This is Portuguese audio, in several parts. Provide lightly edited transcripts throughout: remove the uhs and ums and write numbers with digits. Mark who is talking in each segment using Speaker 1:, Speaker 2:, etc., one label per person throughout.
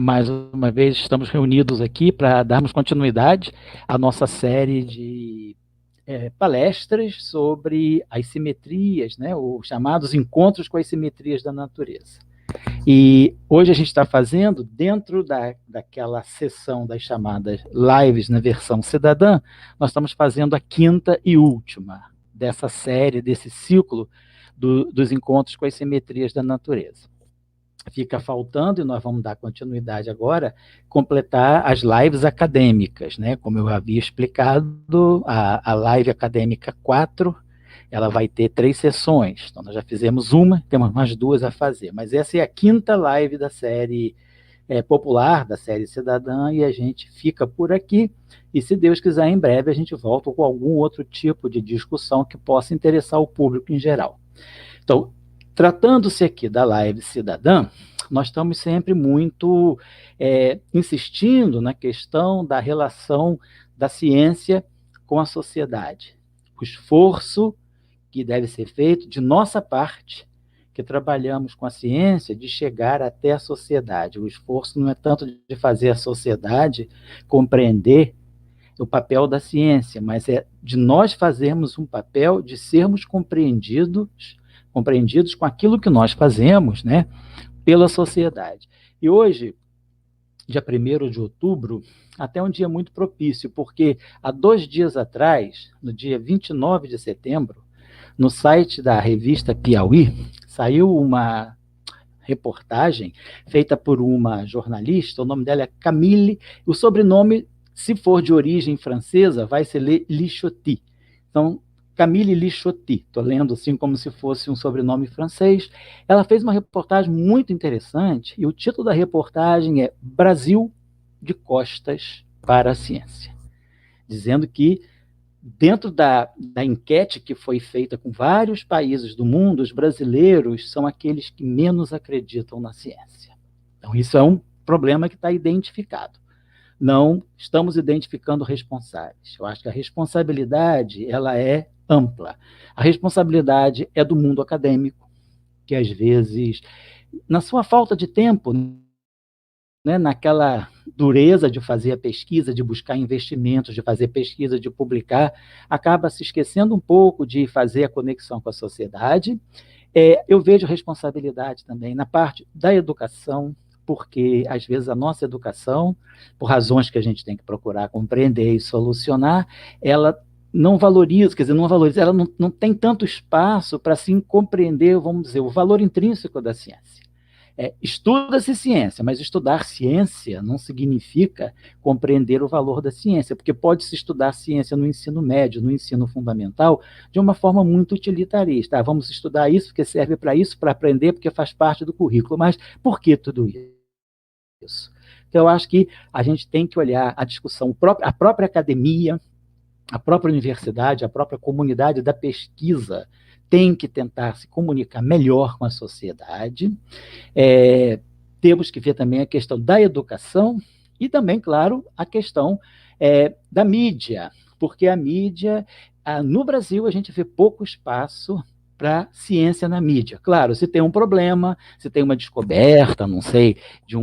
Speaker 1: Mais uma vez estamos reunidos aqui para darmos continuidade à nossa série de palestras sobre as simetrias, né, os chamados encontros com as simetrias da natureza. E hoje a gente está fazendo, dentro daquela sessão das chamadas lives na versão cidadã, nós estamos fazendo a quinta e última dessa série, desse ciclo dos encontros com as simetrias da natureza. Fica faltando, e nós vamos dar continuidade agora, completar as lives acadêmicas, né? Como eu havia explicado, a live acadêmica 4, ela vai ter 3 sessões. Então, nós já fizemos uma, temos mais 2 a fazer. Mas essa é a quinta live da série popular, da série Cidadã, e a gente fica por aqui. E, se Deus quiser, em breve a gente volta com algum outro tipo de discussão que possa interessar o público em geral. Então, tratando-se aqui da live cidadã, nós estamos sempre muito insistindo na questão da relação da ciência com a sociedade. O esforço que deve ser feito de nossa parte, que trabalhamos com a ciência, de chegar até a sociedade. O esforço não é tanto de fazer a sociedade compreender o papel da ciência, mas é de nós fazermos um papel de sermos compreendidos com aquilo que nós fazemos, né, pela sociedade. E hoje, dia 1º de outubro, até um dia muito propício, porque há 2 dias atrás, no dia 29 de setembro, no site da revista Piauí, saiu uma reportagem feita por uma jornalista, o nome dela é Camille, o sobrenome, se for de origem francesa, vai se ler Lichotti. Então, Camille Lichotti, estou lendo assim como se fosse um sobrenome francês. Ela fez uma reportagem muito interessante, e o título da reportagem é Brasil de Costas para a Ciência, dizendo que, dentro da enquete que foi feita com vários países do mundo, os brasileiros são aqueles que menos acreditam na ciência. Então, isso é um problema que está identificado. Não estamos identificando responsáveis. Eu acho que a responsabilidade ela é ampla. A responsabilidade é do mundo acadêmico, que às vezes, na sua falta de tempo, né, naquela dureza de fazer a pesquisa, de buscar investimentos, de fazer pesquisa, de publicar, acaba se esquecendo um pouco de fazer a conexão com a sociedade. Eu vejo responsabilidade também na parte da educação, porque, às vezes, a nossa educação, por razões que a gente tem que procurar compreender e solucionar, ela não valoriza, ela não tem tanto espaço para se compreender, vamos dizer, o valor intrínseco da ciência. Estuda-se ciência, mas estudar ciência não significa compreender o valor da ciência, porque pode-se estudar ciência no ensino médio, no ensino fundamental, de uma forma muito utilitarista. Vamos estudar isso porque serve para isso, para aprender, porque faz parte do currículo. Mas por que tudo isso? Então, eu acho que a gente tem que olhar a discussão, a própria academia, a própria universidade, a própria comunidade da pesquisa tem que tentar se comunicar melhor com a sociedade. Temos que ver também a questão da educação e também, claro, a questão da mídia, porque a mídia, no Brasil, a gente vê pouco espaço para ciência na mídia. Claro, se tem um problema, se tem uma descoberta, não sei, de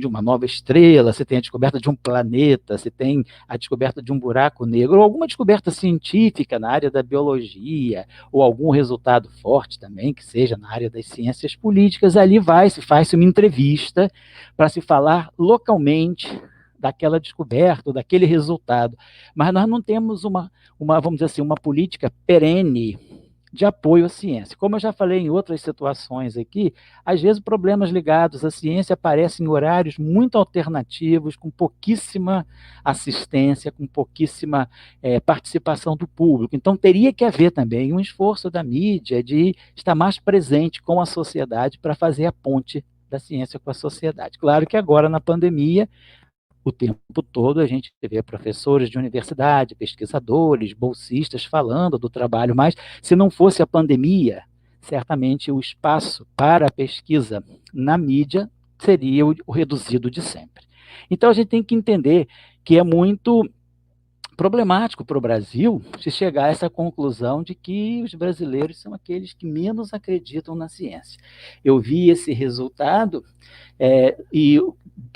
Speaker 1: uma nova estrela, se tem a descoberta de um planeta, se tem a descoberta de um buraco negro, ou alguma descoberta científica na área da biologia, ou algum resultado forte também, que seja na área das ciências políticas, ali faz-se uma entrevista para se falar localmente daquela descoberta, daquele resultado. Mas nós não temos vamos dizer assim, uma política perene de apoio à ciência. Como eu já falei em outras situações aqui, às vezes problemas ligados à ciência aparecem em horários muito alternativos, com pouquíssima assistência, com pouquíssima participação do público. Então, teria que haver também um esforço da mídia de estar mais presente com a sociedade para fazer a ponte da ciência com a sociedade. Claro que agora, na pandemia, o tempo todo a gente vê professores de universidade, pesquisadores, bolsistas falando do trabalho, mas se não fosse a pandemia, certamente o espaço para a pesquisa na mídia seria o reduzido de sempre. Então a gente tem que entender que é muito problemático para o Brasil se chegar a essa conclusão de que os brasileiros são aqueles que menos acreditam na ciência. Eu vi esse resultado e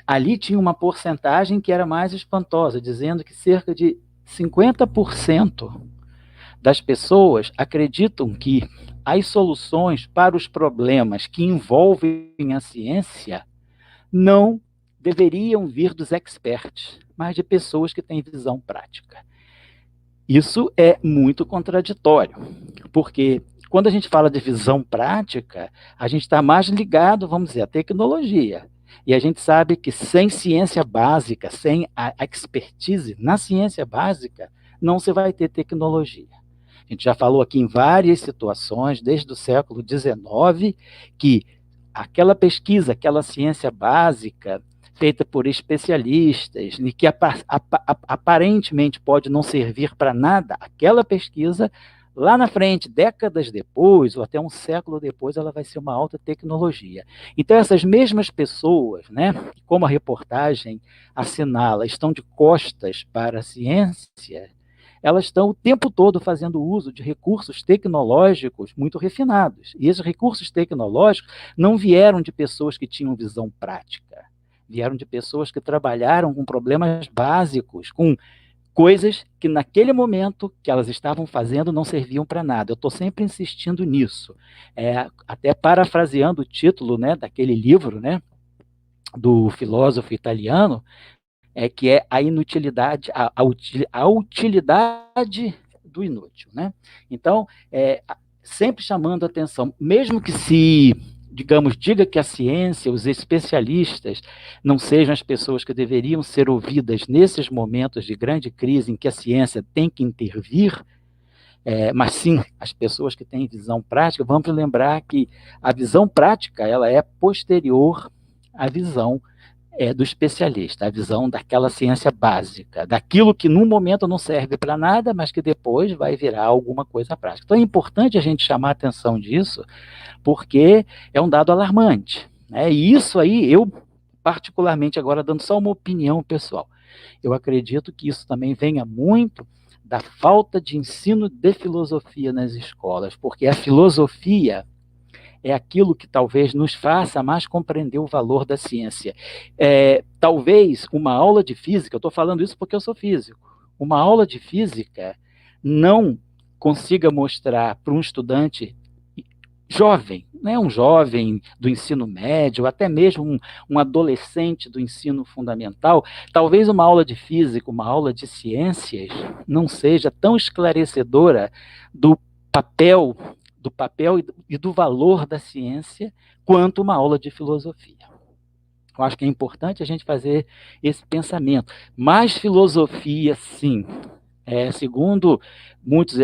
Speaker 1: ali tinha uma porcentagem que era mais espantosa, dizendo que cerca de 50% das pessoas acreditam que as soluções para os problemas que envolvem a ciência não deveriam vir dos experts, mas de pessoas que têm visão prática. Isso é muito contraditório, porque quando a gente fala de visão prática, a gente está mais ligado, vamos dizer, à tecnologia. E a gente sabe que sem ciência básica, sem a expertise na ciência básica, não se vai ter tecnologia. A gente já falou aqui em várias situações, desde o século XIX, que aquela pesquisa, aquela ciência básica, feita por especialistas, e que aparentemente pode não servir para nada, aquela pesquisa, lá na frente, décadas depois, ou até um século depois, ela vai ser uma alta tecnologia. Então, essas mesmas pessoas, né, como a reportagem assinala, estão de costas para a ciência, elas estão o tempo todo fazendo uso de recursos tecnológicos muito refinados. E esses recursos tecnológicos não vieram de pessoas que tinham visão prática, vieram de pessoas que trabalharam com problemas básicos, com coisas que naquele momento que elas estavam fazendo não serviam para nada. Eu estou sempre insistindo nisso. Até parafraseando o título, né, daquele livro, né, do filósofo italiano, que é a inutilidade, a utilidade do inútil, né? Então, sempre chamando a atenção, mesmo que se, digamos, diga que a ciência, os especialistas, não sejam as pessoas que deveriam ser ouvidas nesses momentos de grande crise em que a ciência tem que intervir, mas sim as pessoas que têm visão prática, vamos lembrar que a visão prática ela é posterior à visão do especialista, a visão daquela ciência básica, daquilo que no momento não serve para nada, mas que depois vai virar alguma coisa prática. Então é importante a gente chamar a atenção disso, porque é um dado alarmante, né? E isso aí, eu particularmente agora dando só uma opinião pessoal, eu acredito que isso também venha muito da falta de ensino de filosofia nas escolas, porque a filosofia é aquilo que talvez nos faça mais compreender o valor da ciência. Talvez uma aula de física, eu estou falando isso porque eu sou físico, uma aula de física não consiga mostrar para um estudante jovem, né, um jovem do ensino médio, até mesmo um adolescente do ensino fundamental, talvez uma aula de física, uma aula de ciências, não seja tão esclarecedora do papel e do valor da ciência quanto uma aula de filosofia. Eu acho que é importante a gente fazer esse pensamento. Mais filosofia, sim. Segundo muitos,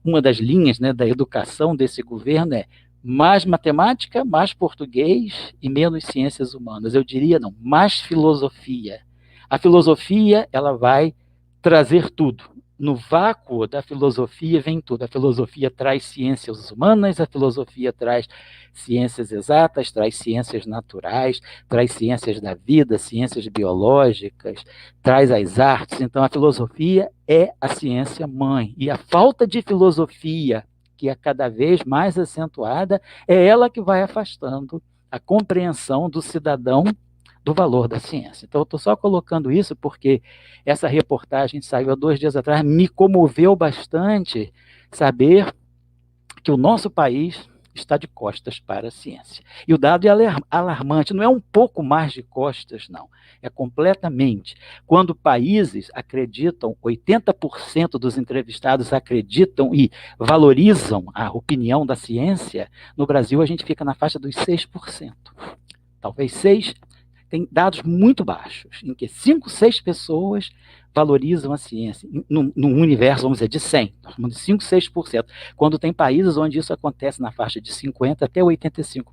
Speaker 1: uma das linhas, né, da educação desse governo é mais matemática, mais português e menos ciências humanas. Eu diria não, mais filosofia. A filosofia ela vai trazer tudo. No vácuo da filosofia vem tudo. A filosofia traz ciências humanas, a filosofia traz ciências exatas, traz ciências naturais, traz ciências da vida, ciências biológicas, traz as artes. Então, a filosofia é a ciência mãe. E a falta de filosofia, que é cada vez mais acentuada, é ela que vai afastando a compreensão do cidadão do valor da ciência. Então, eu estou só colocando isso porque essa reportagem saiu há 2 dias atrás, me comoveu bastante saber que o nosso país está de costas para a ciência. E o dado é alarmante, não é um pouco mais de costas, não. É completamente. Quando países acreditam, 80% dos entrevistados acreditam e valorizam a opinião da ciência, no Brasil a gente fica na faixa dos 6%. Talvez 6%. Tem dados muito baixos, em que 5, 6 pessoas valorizam a ciência, num universo, vamos dizer, de 100, nós falamos de 5, 6%, quando tem países onde isso acontece na faixa de 50% até 85%.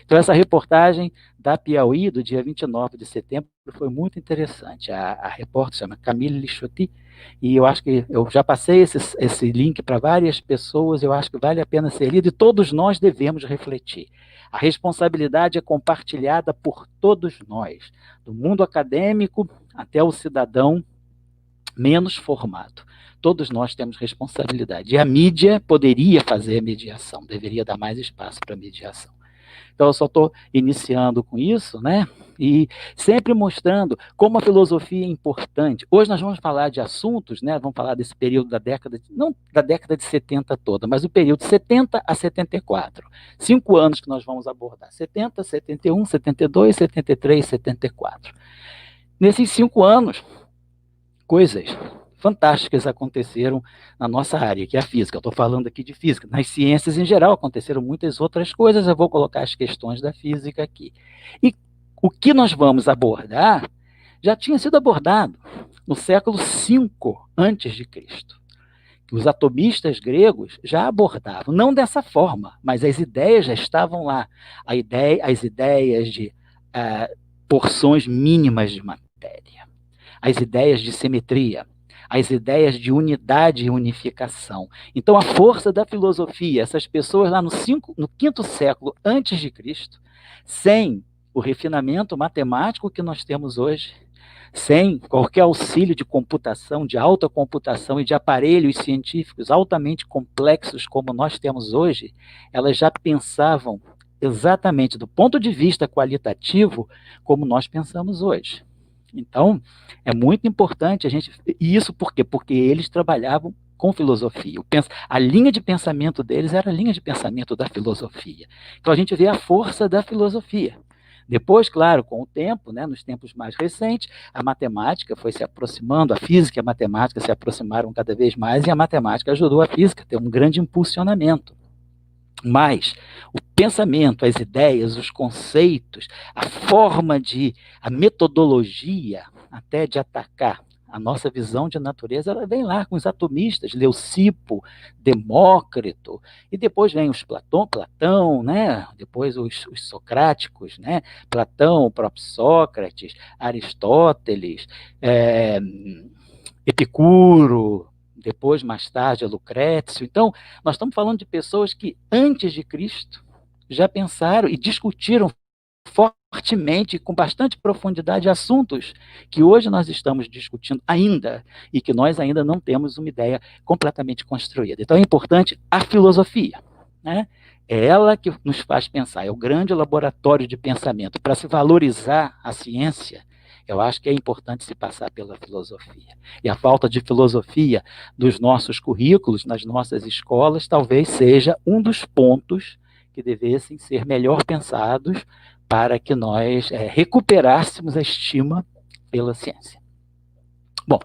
Speaker 1: Então, essa reportagem da Piauí, do dia 29 de setembro, foi muito interessante. A repórter chama Camille Lichotti, e eu acho que eu já passei esse link para várias pessoas, eu acho que vale a pena ser lido, e todos nós devemos refletir. A responsabilidade é compartilhada por todos nós, do mundo acadêmico até o cidadão menos formado. Todos nós temos responsabilidade. E a mídia poderia fazer a mediação, deveria dar mais espaço para a mediação. Então, eu só estou iniciando com isso, né? E sempre mostrando como a filosofia é importante. Hoje nós vamos falar de assuntos, né? Vamos falar desse período da década, não da década de 70 toda, mas o período de 70 a 74. 5 anos que nós vamos abordar: 70, 71, 72, 73, 74. Nesses 5 anos, coisas fantásticas aconteceram na nossa área, que é a física. Eu estou falando aqui de física. Nas ciências em geral aconteceram muitas outras coisas, eu vou colocar as questões da física aqui. E o que nós vamos abordar já tinha sido abordado no século V antes de Cristo. Os atomistas gregos já abordavam, não dessa forma, mas as ideias já estavam lá. As ideias de porções mínimas de matéria, as ideias de simetria, as ideias de unidade e unificação. Então, a força da filosofia, essas pessoas lá no 5º século antes de Cristo, sem o refinamento matemático que nós temos hoje, sem qualquer auxílio de computação, de alta computação e de aparelhos científicos altamente complexos como nós temos hoje, elas já pensavam exatamente do ponto de vista qualitativo como nós pensamos hoje. Então, é muito importante a gente... E isso por quê? Porque eles trabalhavam com filosofia. A linha de pensamento deles era a linha de pensamento da filosofia. Então, a gente vê a força da filosofia. Depois, claro, com o tempo, né, nos tempos mais recentes, a matemática foi se aproximando, a física e a matemática se aproximaram cada vez mais, e a matemática ajudou a física a ter um grande impulsionamento. Mas o pensamento, as ideias, os conceitos, a metodologia até de atacar a nossa visão de natureza, ela vem lá com os atomistas, Leucipo, Demócrito, e depois vem os Platão, né? Depois os socráticos, né? Platão, o próprio Sócrates, Aristóteles, Epicuro, depois, mais tarde, a Lucrécio. Então, nós estamos falando de pessoas que, antes de Cristo, já pensaram e discutiram fortemente, com bastante profundidade, assuntos que hoje nós estamos discutindo ainda e que nós ainda não temos uma ideia completamente construída. Então, é importante a filosofia, né? É ela que nos faz pensar, é o grande laboratório de pensamento. Para se valorizar a ciência, eu acho que é importante se passar pela filosofia. E a falta de filosofia dos nossos currículos, nas nossas escolas, talvez seja um dos pontos que devessem ser melhor pensados para que nós recuperássemos a estima pela ciência. Bom,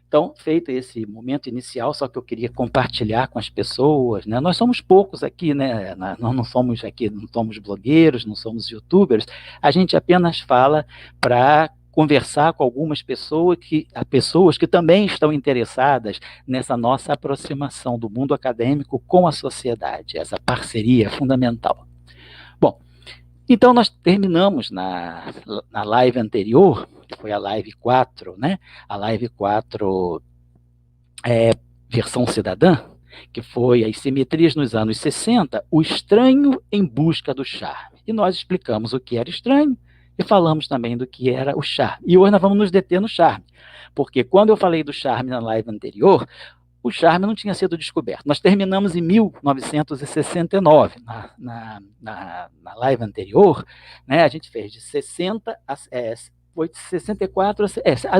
Speaker 1: então, feito esse momento inicial, só que eu queria compartilhar com as pessoas, né? Nós somos poucos aqui, né? Nós não somos blogueiros, não somos youtubers, a gente apenas fala para conversar com algumas pessoas que também estão interessadas nessa nossa aproximação do mundo acadêmico com a sociedade, essa parceria fundamental. Bom, então nós terminamos na live anterior, que foi a live 4, né? A live 4 versão cidadã, que foi as simetrias nos anos 60, o estranho em busca do charme. E nós explicamos o que era estranho, e falamos também do que era o charme. E hoje nós vamos nos deter no charme, porque quando eu falei do charme na live anterior, o charme não tinha sido descoberto. Nós terminamos em 1969, na live anterior, né, a gente fez de 60 a... foi de 64,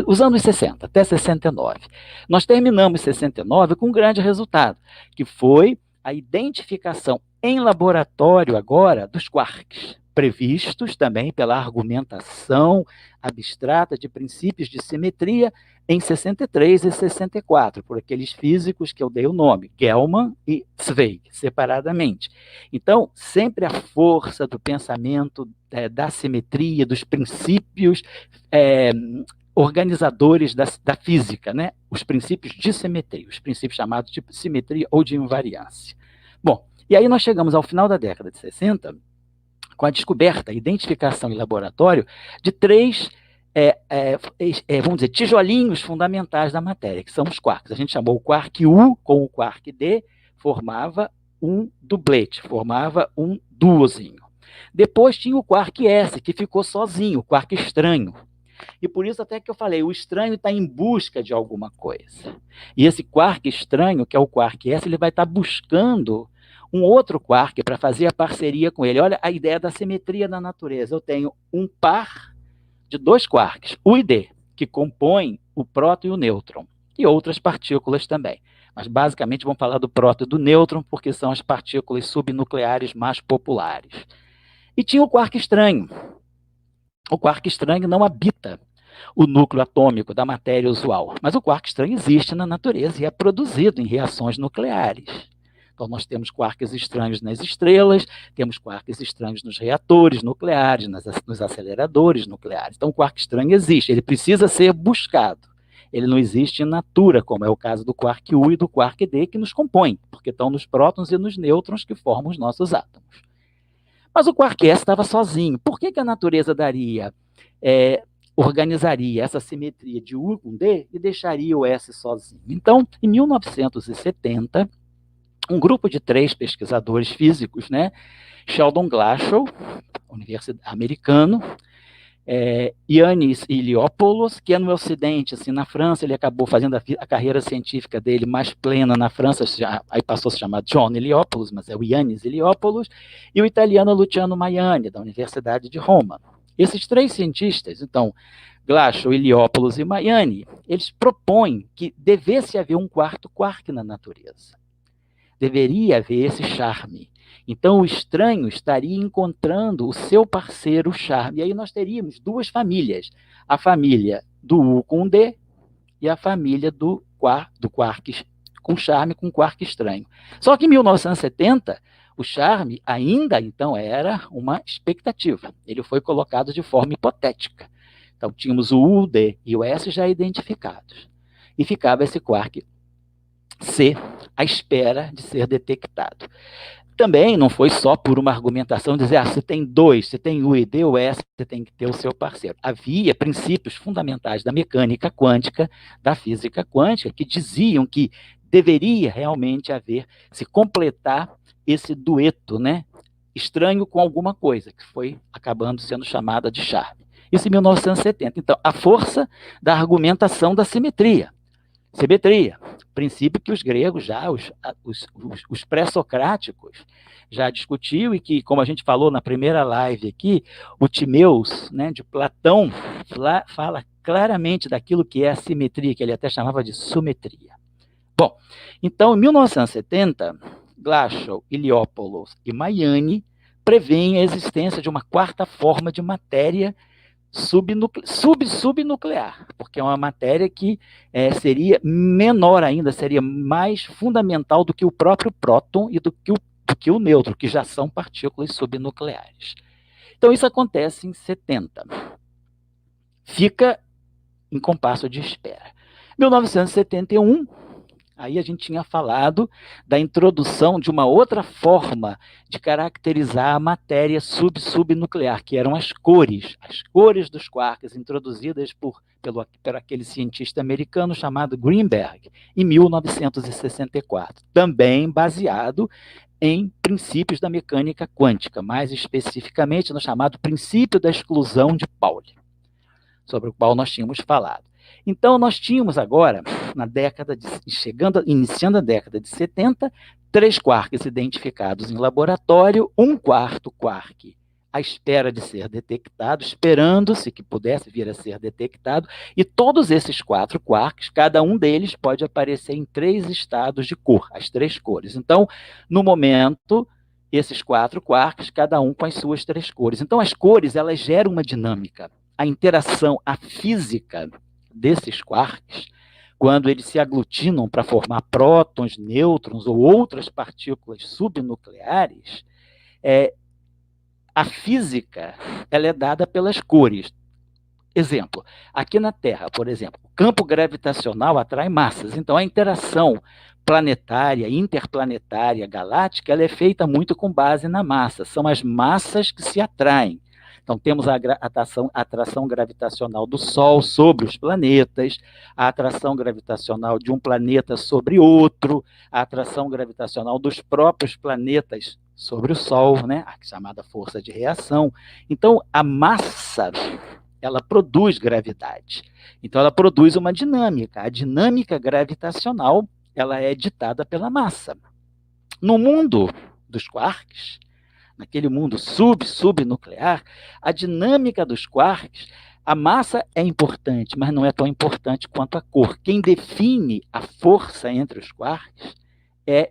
Speaker 1: os anos 60, até 69. Nós terminamos em 69 com um grande resultado, que foi a identificação em laboratório agora dos quarks, previstos também pela argumentação abstrata de princípios de simetria em 63 e 64, por aqueles físicos que eu dei o nome, Gell-Mann e Zweig, separadamente. Então, sempre a força do pensamento da simetria, dos princípios organizadores da física, né? Os princípios de simetria, os princípios chamados de simetria ou de invariância. Bom, e aí nós chegamos ao final da década de 60, com a descoberta, identificação em laboratório de 3, vamos dizer, tijolinhos fundamentais da matéria, que são os quarks. A gente chamou o quark U com o quark D, formava um dublete, formava um duozinho. Depois tinha o quark S, que ficou sozinho, o quark estranho. E por isso até que eu falei, o estranho está em busca de alguma coisa. E esse quark estranho, que é o quark S, ele vai estar buscando um outro quark para fazer a parceria com ele. Olha a ideia da simetria da natureza. Eu tenho um par de dois quarks, U e D, que compõem o próton e o nêutron, e outras partículas também. Mas basicamente vamos falar do próton e do nêutron, porque são as partículas subnucleares mais populares. E tinha o quark estranho. O quark estranho não habita o núcleo atômico da matéria usual, mas o quark estranho existe na natureza e é produzido em reações nucleares. Então, nós temos quarks estranhos nas estrelas, temos quarks estranhos nos reatores nucleares, nos aceleradores nucleares. Então, o quark estranho existe, ele precisa ser buscado. Ele não existe in natura, como é o caso do quark U e do quark D, que nos compõem, porque estão nos prótons e nos nêutrons que formam os nossos átomos. Mas o quark S estava sozinho. Por que a natureza organizaria essa simetria de U com D e deixaria o S sozinho? Então, em 1970, um grupo de 3 pesquisadores físicos, né, Sheldon Glashow, americano, Yannis Iliopoulos, que é no Ocidente, assim, na França, ele acabou fazendo a carreira científica dele mais plena na França, aí passou a se chamar John Iliopoulos, mas é o Yannis Iliopoulos, e o italiano Luciano Maiani, da Universidade de Roma. Esses 3 cientistas, então, Glashow, Iliopoulos e Maiani, eles propõem que devesse haver um quarto quark na natureza. Deveria haver esse charme. Então, o estranho estaria encontrando o seu parceiro charme. E aí nós teríamos 2 famílias. A família do U com D e a família do quark com charme com quark estranho. Só que em 1970, o charme ainda, então, era uma expectativa. Ele foi colocado de forma hipotética. Então, tínhamos o U, o D e o S já identificados. E ficava esse quark C à espera de ser detectado. Também não foi só por uma argumentação dizer, você tem 2, você tem U e D ou S, você tem que ter o seu parceiro. Havia princípios fundamentais da mecânica quântica, da física quântica, que diziam que deveria realmente se completar esse dueto, né, estranho com alguma coisa, que foi acabando sendo chamada de charme. Isso em 1970. Então, a força da argumentação da simetria. Simetria, princípio que os gregos os pré-socráticos já discutiu e que, como a gente falou na primeira live aqui, o Timeus, né, de Platão, fala claramente daquilo que é a simetria, que ele até chamava de sumetria. Bom, então, em 1970, Glashow, Iliopoulos e Maiani prevêem a existência de uma quarta forma de matéria subnuclear, porque é uma matéria que seria menor ainda, seria mais fundamental do que o próprio próton e do que o nêutron, que já são partículas subnucleares. Então, isso acontece em 70. Fica em compasso de espera. 1971, aí a gente tinha falado da introdução de uma outra forma de caracterizar a matéria subnuclear, que eram as cores dos quarks, introduzidas por aquele cientista americano chamado Greenberg, em 1964, também baseado em princípios da mecânica quântica, mais especificamente no chamado princípio da exclusão de Pauli, sobre o qual nós tínhamos falado. Então, nós tínhamos agora, iniciando a década de 70, 3 quarks identificados em laboratório, um quarto quark à espera de ser detectado, esperando-se que pudesse vir a ser detectado, e todos esses 4 quarks, cada um deles pode aparecer em 3 estados de cor, as 3 cores. Então, no momento, esses 4 quarks, cada um com as suas 3 cores. Então, as cores, elas geram uma dinâmica. A interação, a física desses quarks, quando eles se aglutinam para formar prótons, nêutrons ou outras partículas subnucleares, a física ela é dada pelas cores. Exemplo, aqui na Terra, por exemplo, o campo gravitacional atrai massas, então a interação planetária, interplanetária, galáctica, ela é feita muito com base na massa, são as massas que se atraem. Então, temos a atração gravitacional do Sol sobre os planetas, a atração gravitacional de um planeta sobre outro, a atração gravitacional dos próprios planetas sobre o Sol, né? A chamada força de reação. Então, a massa ela produz gravidade. Então, ela produz uma dinâmica. A dinâmica gravitacional, ela é ditada pela massa. No mundo dos quarks, naquele mundo subnuclear, a dinâmica dos quarks, a massa é importante, mas não é tão importante quanto a cor. Quem define a força entre os quarks é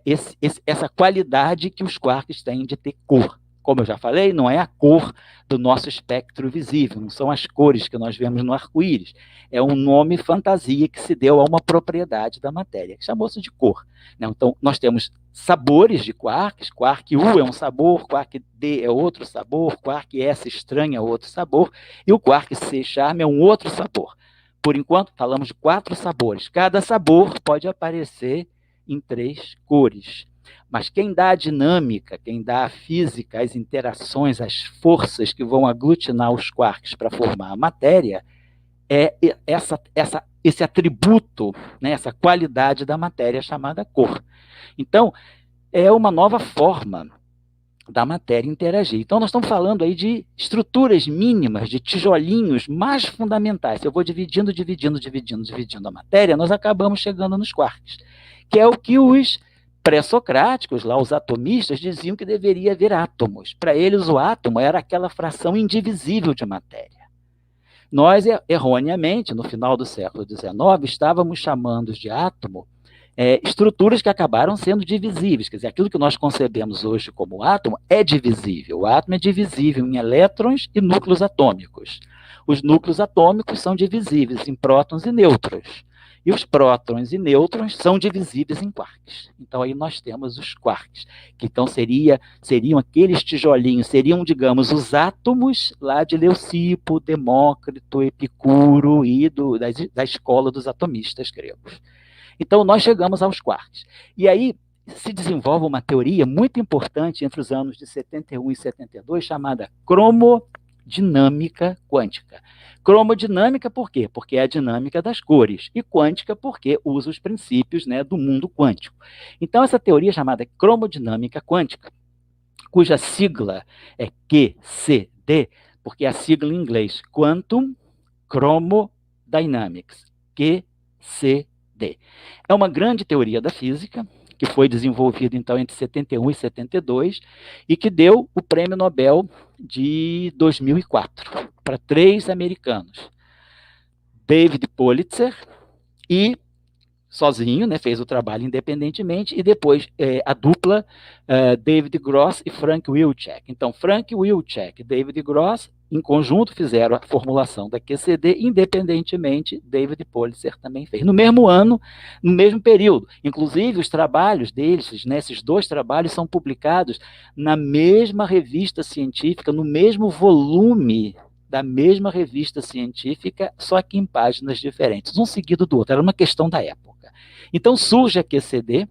Speaker 1: essa qualidade que os quarks têm de ter cor. Como eu já falei, não é a cor do nosso espectro visível, não são as cores que nós vemos no arco-íris. É um nome fantasia que se deu a uma propriedade da matéria, que chamou-se de cor. Então, nós temos sabores de quarks, quark U é um sabor, quark D é outro sabor, quark S estranho é outro sabor, e o quark C charme é um outro sabor. Por enquanto, falamos de 4 sabores. Cada sabor pode aparecer em 3 cores. Mas quem dá a dinâmica, quem dá a física, as interações, as forças que vão aglutinar os quarks para formar a matéria, é esse atributo, né, essa qualidade da matéria chamada cor. Então, é uma nova forma da matéria interagir. Então, nós estamos falando aí de estruturas mínimas, de tijolinhos mais fundamentais. Se eu vou dividindo a matéria, nós acabamos chegando nos quarks, que é o que os pré-socráticos, lá os atomistas, diziam que deveria haver átomos. Para eles, o átomo era aquela fração indivisível de matéria. Nós, erroneamente, no final do século XIX, estávamos chamando de átomo estruturas que acabaram sendo divisíveis. Quer dizer, aquilo que nós concebemos hoje como átomo é divisível. O átomo é divisível em elétrons e núcleos atômicos. Os núcleos atômicos são divisíveis em prótons e nêutrons. E os prótons e nêutrons são divisíveis em quarks. Então, aí nós temos os quarks, que então seriam aqueles tijolinhos, seriam, digamos, os átomos lá de Leucipo, Demócrito, Epicuro e da escola dos atomistas gregos. Então, nós chegamos aos quarks. E aí se desenvolve uma teoria muito importante entre os anos de 71 e 72, chamada cromodinâmica quântica. Cromodinâmica por quê? Porque é a dinâmica das cores. E quântica porque usa os princípios, né, do mundo quântico. Então, essa teoria chamada cromodinâmica quântica, cuja sigla é QCD, porque é a sigla em inglês, Quantum Chromodynamics, QCD. É uma grande teoria da física, que foi desenvolvida, então, entre 71 e 72, e que deu o Prêmio Nobel de 2004 para 3 americanos. David Politzer, e sozinho, né, fez o trabalho independentemente, e depois a dupla David Gross e Frank Wilczek. Então, Frank Wilczek e David Gross, em conjunto, fizeram a formulação da QCD, independentemente, David Politzer também fez. No mesmo ano, no mesmo período. Inclusive, os trabalhos deles, né, esses 2 trabalhos, são publicados na mesma revista científica, no mesmo volume da mesma revista científica, só que em páginas diferentes, um seguido do outro. Era uma questão da época. Então surge a QCD,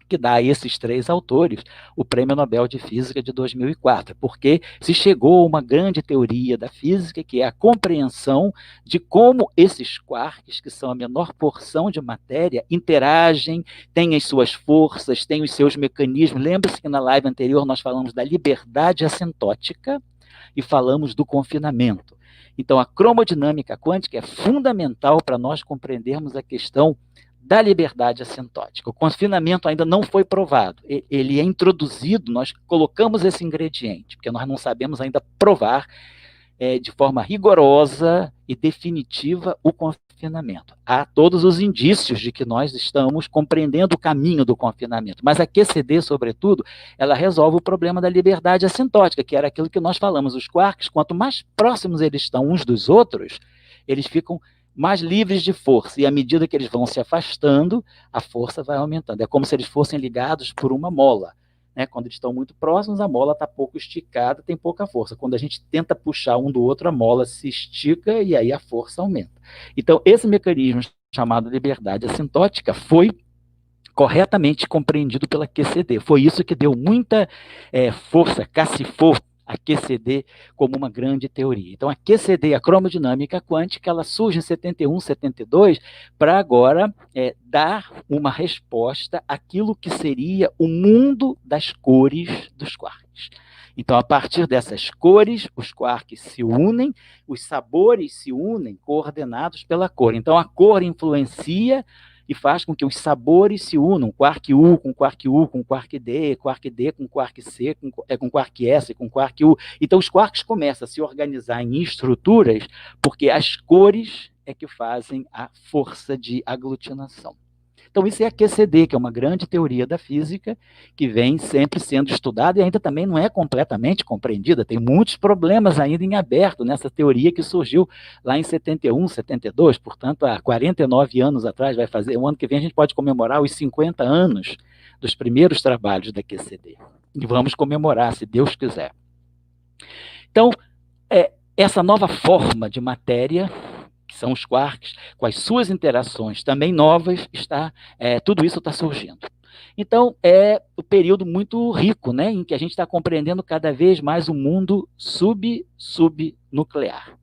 Speaker 1: que dá a esses 3 autores o Prêmio Nobel de Física de 2004, porque se chegou a uma grande teoria da física, que é a compreensão de como esses quarks, que são a menor porção de matéria, interagem, têm as suas forças, têm os seus mecanismos. Lembre-se que na live anterior nós falamos da liberdade assintótica, e falamos do confinamento. Então, a cromodinâmica quântica é fundamental para nós compreendermos a questão da liberdade assintótica. O confinamento ainda não foi provado. Ele é introduzido, nós colocamos esse ingrediente, porque nós não sabemos ainda provar de forma rigorosa e definitiva o confinamento. Há todos os indícios de que nós estamos compreendendo o caminho do confinamento, mas a QCD, sobretudo, ela resolve o problema da liberdade assintótica, que era aquilo que nós falamos. Os quarks, quanto mais próximos eles estão uns dos outros, eles ficam mais livres de força, e à medida que eles vão se afastando, a força vai aumentando. É como se eles fossem ligados por uma mola. Quando eles estão muito próximos, a mola está pouco esticada, tem pouca força. Quando a gente tenta puxar um do outro, a mola se estica e aí a força aumenta. Então, esse mecanismo chamado liberdade assintótica foi corretamente compreendido pela QCD. Foi isso que deu muita força, cacifou a QCD como uma grande teoria. Então, a QCD, a cromodinâmica quântica, ela surge em 71, 72, para agora dar uma resposta àquilo que seria o mundo das cores dos quarks. Então, a partir dessas cores, os quarks se unem, os sabores se unem, coordenados pela cor. Então, a cor influencia e faz com que os sabores se unam, quark U com quark U, com quark D com quark C, com quark S, com quark U. Então, os quarks começam a se organizar em estruturas, porque as cores é que fazem a força de aglutinação. Então, isso é a QCD, que é uma grande teoria da física, que vem sempre sendo estudada e ainda também não é completamente compreendida. Tem muitos problemas ainda em aberto nessa teoria que surgiu lá em 71, 72, portanto, há 49 anos atrás, vai fazer, o ano que vem a gente pode comemorar os 50 anos dos primeiros trabalhos da QCD. E vamos comemorar, se Deus quiser. Então, essa nova forma de matéria, que são os quarks, com as suas interações também novas, tudo isso está surgindo. Então, é um período muito rico, né, em que a gente está compreendendo cada vez mais o mundo subnuclear.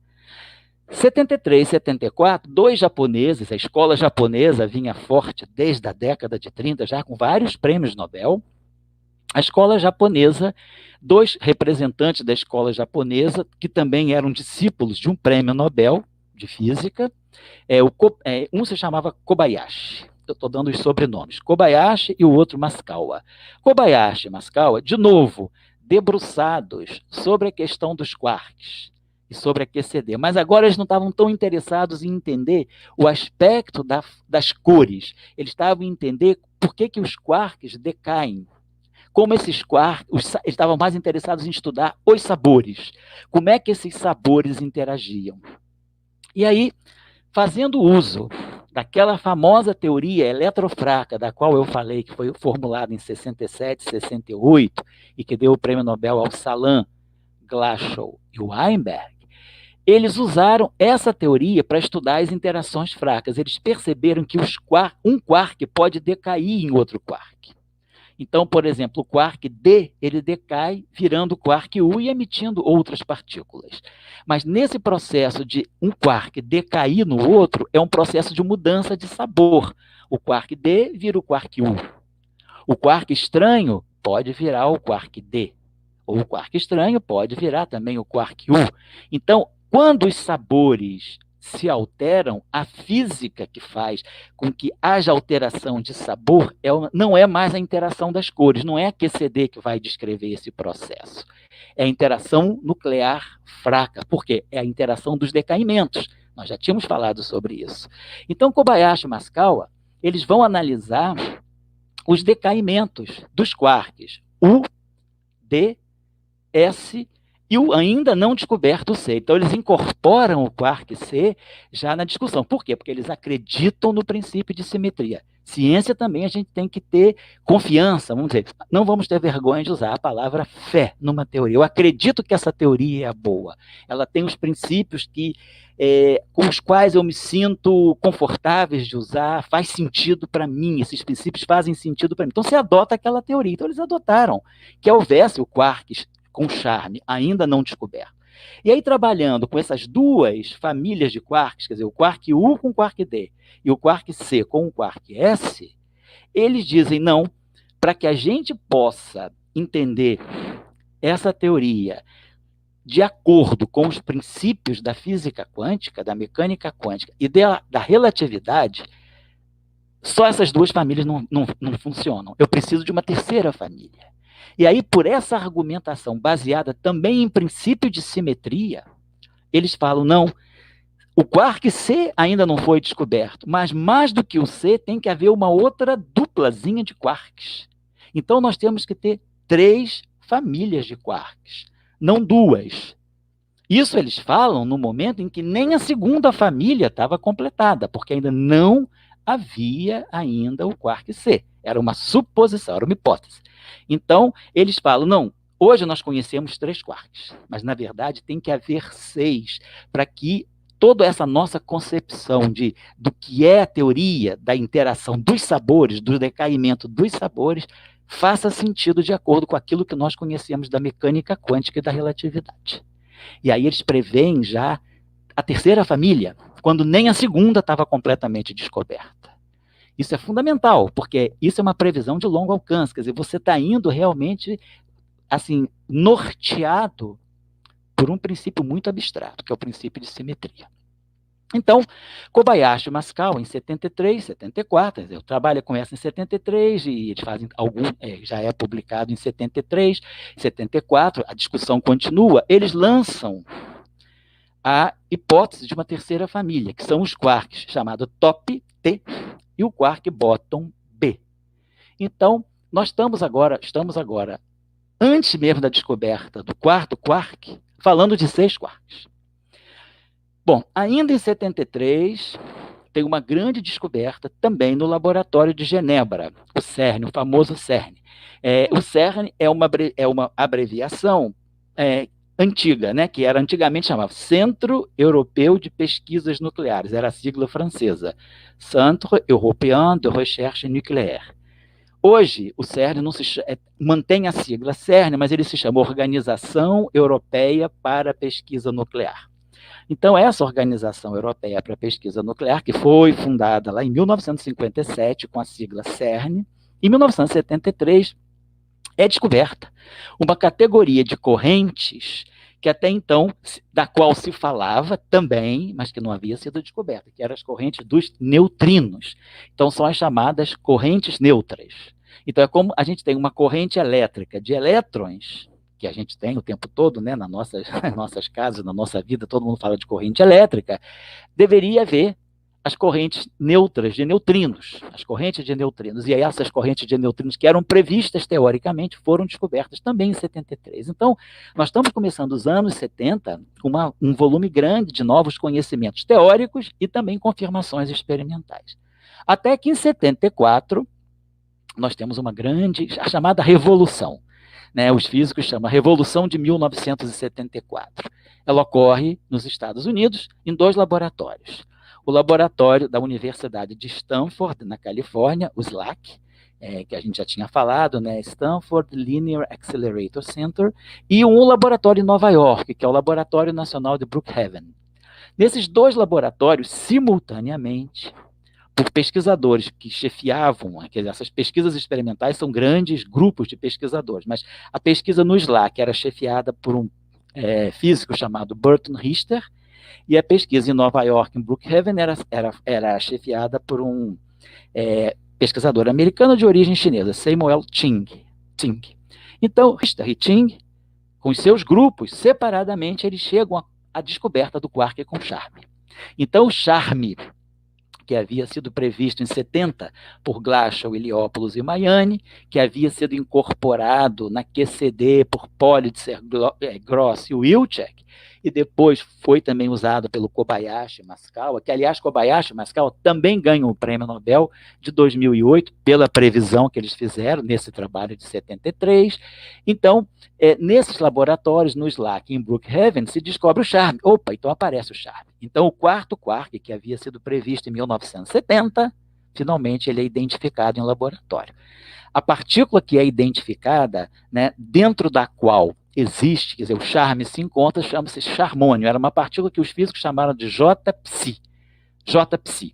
Speaker 1: 73, 74, dois japoneses, a escola japonesa vinha forte desde a década de 30, já com vários prêmios Nobel. A escola japonesa, dois representantes da escola japonesa, que também eram discípulos de um prêmio Nobel de física, um se chamava Kobayashi, eu estou dando os sobrenomes, Kobayashi e o outro Maskawa. Kobayashi e Maskawa, de novo, debruçados sobre a questão dos quarks e sobre a QCD, mas agora eles não estavam tão interessados em entender o aspecto das cores, eles estavam em entender por que os quarks decaem. Como esses quarks, eles estavam mais interessados em estudar os sabores, como é que esses sabores interagiam. E aí, fazendo uso daquela famosa teoria eletrofraca, da qual eu falei, que foi formulada em 67, 68, e que deu o prêmio Nobel ao Salam, Glashow e Weinberg, eles usaram essa teoria para estudar as interações fracas. Eles perceberam que um quark pode decair em outro quark. Então, por exemplo, o quark D, ele decai virando quark U e emitindo outras partículas. Mas nesse processo de um quark decair no outro, é um processo de mudança de sabor. O quark D vira o quark U. O quark estranho pode virar o quark D. Ou o quark estranho pode virar também o quark U. Então, quando os sabores se alteram, a física que faz com que haja alteração de sabor não é mais a interação das cores, não é a QCD que vai descrever esse processo. É a interação nuclear fraca, porque é a interação dos decaimentos. Nós já tínhamos falado sobre isso. Então, Kobayashi e Maskawa, eles vão analisar os decaimentos dos quarks U, D, S e o ainda não descoberto C. Então, eles incorporam o quark C já na discussão. Por quê? Porque eles acreditam no princípio de simetria. Ciência também a gente tem que ter confiança, vamos dizer, não vamos ter vergonha de usar a palavra fé numa teoria. Eu acredito que essa teoria é boa. Ela tem os princípios com os quais eu me sinto confortáveis de usar, faz sentido para mim, esses princípios fazem sentido para mim. Então, você adota aquela teoria. Então, eles adotaram que houvesse o quark com charme, ainda não descoberto. E aí, trabalhando com essas duas famílias de quarks, quer dizer, o quark U com o quark D e o quark C com o quark S, eles dizem, não, para que a gente possa entender essa teoria de acordo com os princípios da física quântica, da mecânica quântica e da relatividade, só essas duas famílias não funcionam. Eu preciso de uma terceira família. E aí, por essa argumentação baseada também em princípio de simetria, eles falam, não, o quark C ainda não foi descoberto, mas mais do que o C, tem que haver uma outra duplazinha de quarks. Então, nós temos que ter 3 famílias de quarks, não 2. Isso eles falam no momento em que nem a segunda família estava completada, porque ainda não havia ainda o quark C. Era uma suposição, era uma hipótese. Então, eles falam, não, hoje nós conhecemos 3 quarks, mas na verdade tem que haver 6, para que toda essa nossa concepção do que é a teoria da interação dos sabores, do decaimento dos sabores, faça sentido de acordo com aquilo que nós conhecemos da mecânica quântica e da relatividade. E aí eles preveem já a terceira família, quando nem a segunda estava completamente descoberta. Isso é fundamental, porque isso é uma previsão de longo alcance, quer dizer, você está indo realmente assim, norteado por um princípio muito abstrato, que é o princípio de simetria. Então, Kobayashi e Mascao, em 73, 74, eu trabalho com essa em 73, e eles fazem já é publicado em 73, 74, a discussão continua, eles lançam a hipótese de uma terceira família, que são os quarks, chamado top T, e o quark bottom B. Então, nós estamos agora, antes mesmo da descoberta do quarto quark, falando de 6 quarks. Bom, ainda em 73, tem uma grande descoberta também no laboratório de Genebra, o CERN, o famoso CERN. O CERN é uma abreviação antiga, né, que era antigamente chamava Centro Europeu de Pesquisas Nucleares, era a sigla francesa, Centre Européen de Recherche Nucléaire. Hoje, o CERN mantém a sigla CERN, mas ele se chama Organização Europeia para a Pesquisa Nuclear. Então, essa Organização Europeia para a Pesquisa Nuclear, que foi fundada lá em 1957 com a sigla CERN, em 1973 é descoberta uma categoria de correntes que até então, da qual se falava também, mas que não havia sido descoberta, que eram as correntes dos neutrinos. Então, são as chamadas correntes neutras. Então, é como a gente tem uma corrente elétrica de elétrons, que a gente tem o tempo todo, né, nas nossas casas, na nossa vida, todo mundo fala de corrente elétrica, deveria haver as correntes neutras de neutrinos, as correntes de neutrinos, e aí essas correntes de neutrinos que eram previstas teoricamente foram descobertas também em 73. Então, nós estamos começando os anos 70 com um volume grande de novos conhecimentos teóricos e também confirmações experimentais. Até que em 74, nós temos a chamada revolução. Né, os físicos chamam a Revolução de 1974. Ela ocorre nos Estados Unidos em 2 laboratórios. O laboratório da Universidade de Stanford, na Califórnia, o SLAC, que a gente já tinha falado, né, Stanford Linear Accelerator Center, e um laboratório em Nova York, que é o Laboratório Nacional de Brookhaven. Nesses 2 laboratórios, simultaneamente, por pesquisadores que chefiavam, essas pesquisas experimentais são grandes grupos de pesquisadores, mas a pesquisa no SLAC era chefiada por um físico chamado Burton Richter, e a pesquisa em Nova York, em Brookhaven, era chefiada por um pesquisador americano de origem chinesa, Samuel Ching. Então, Richter e Ching, com os seus grupos, separadamente, eles chegam à descoberta do quark com charme. Então, o charme, que havia sido previsto em 70 por Glashow, Iliopoulos e Майами, que havia sido incorporado na QCD por Politzer, Gross e Wilczek, e depois foi também usado pelo Kobayashi e Mascao, que, aliás, Kobayashi e Mascao também ganham o Prêmio Nobel de 2008 pela previsão que eles fizeram nesse trabalho de 73. Então, nesses laboratórios, no SLAC e em Brookhaven, se descobre o charme. Opa, então aparece o charme. Então, o quarto quark, que havia sido previsto em 1970, finalmente ele é identificado em laboratório. A partícula que é identificada, né, dentro da qual existe, quer dizer, o charme se encontra, chama-se charmônio. Era uma partícula que os físicos chamaram de J-psi. J-psi.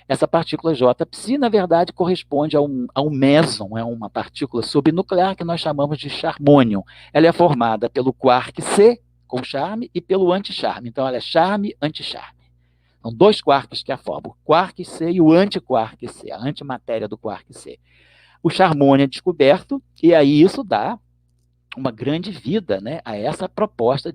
Speaker 1: Essa partícula J-psi, na verdade, corresponde a um meson, é uma partícula subnuclear que nós chamamos de charmônio. Ela é formada pelo quark C, com charme, e pelo anticharme. Então, ela é charme-anticharme. São 2 quarks que a formam, o quark C e o antiquark C, a antimatéria do quark C. O charmônio é descoberto, e aí isso dá uma grande vida, né, a essa proposta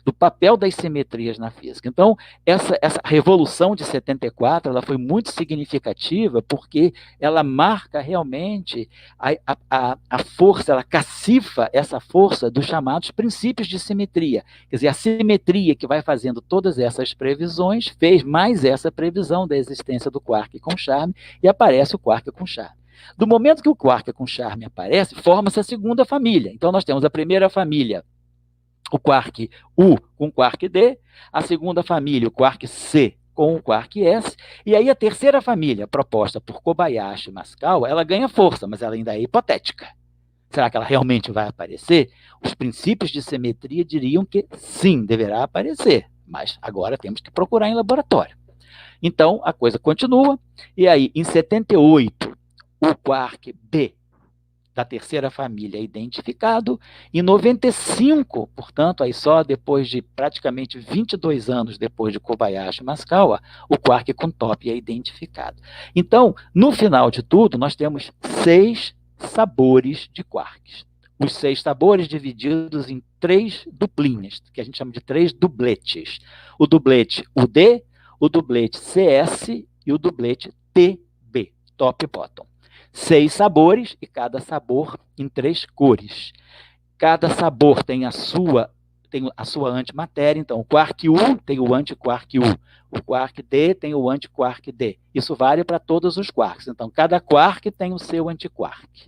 Speaker 1: do papel das simetrias na física. Então, essa revolução de 74, ela foi muito significativa porque ela marca realmente a força, ela cacifa essa força dos chamados princípios de simetria. Quer dizer, a simetria que vai fazendo todas essas previsões fez mais essa previsão da existência do quark com charme e aparece o quark com charme. Do momento que o quark com charme aparece, forma-se a segunda família. Então, nós temos a primeira família, o quark U com o quark D, a segunda família, o quark C com o quark S, e aí a terceira família, proposta por Kobayashi e Mascao, ela ganha força, mas ela ainda é hipotética. Será que ela realmente vai aparecer? Os princípios de simetria diriam que sim, deverá aparecer, mas agora temos que procurar em laboratório. Então, a coisa continua, e aí, em 78, o quark B da terceira família identificado, e 95, portanto, aí só depois de praticamente 22 anos depois de Kobayashi e Maskawa, o quark com top é identificado. Então, no final de tudo, nós temos 6 sabores de quarks. Os 6 sabores divididos em 3 duplinhas, que a gente chama de 3 dubletes. O dublete UD, o dublete CS e o dublete TB, top e bottom. 6 sabores e cada sabor em 3 cores. Cada sabor tem a sua antimatéria, então o quark U tem o antiquark U, o quark D tem o antiquark D. Isso vale para todos os quarks, então cada quark tem o seu antiquark.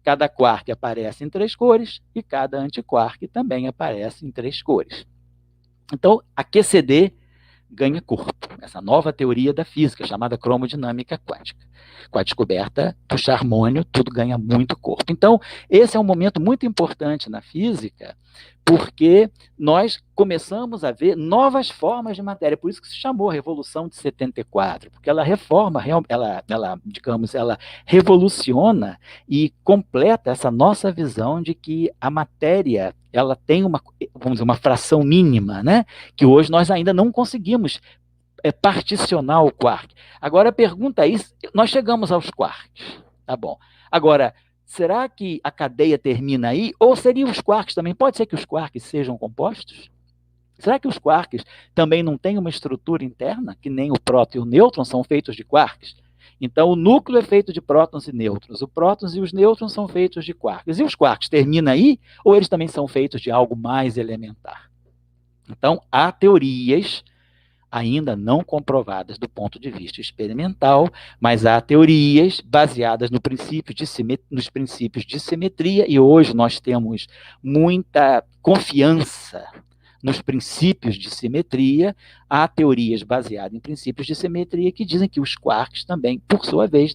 Speaker 1: Cada quark aparece em 3 cores e cada antiquark também aparece em 3 cores. Então, a QCD ganha corpo, essa nova teoria da física, chamada cromodinâmica quântica. Com a descoberta do charmônio, tudo ganha muito corpo. Então, esse é um momento muito importante na física, porque nós começamos a ver novas formas de matéria, por isso que se chamou Revolução de 74, porque ela reforma, ela revoluciona e completa essa nossa visão de que a matéria, ela tem vamos dizer, uma fração mínima, né? Que hoje nós ainda não conseguimos particionar o quark. Agora a pergunta é, nós chegamos aos quarks, tá bom. Agora, será que a cadeia termina aí? Ou seriam os quarks também? Pode ser que os quarks sejam compostos? Será que os quarks também não têm uma estrutura interna, que nem o próton e o nêutron são feitos de quarks? Então, o núcleo é feito de prótons e nêutrons. Os prótons e os nêutrons são feitos de quarks. E os quarks terminam aí? Ou eles também são feitos de algo mais elementar? Então, há teorias ainda não comprovadas do ponto de vista experimental, mas há teorias baseadas nos princípios de simetria, e hoje nós temos muita confiança nos princípios de simetria. Há teorias baseadas em princípios de simetria que dizem que os quarks também, por sua vez,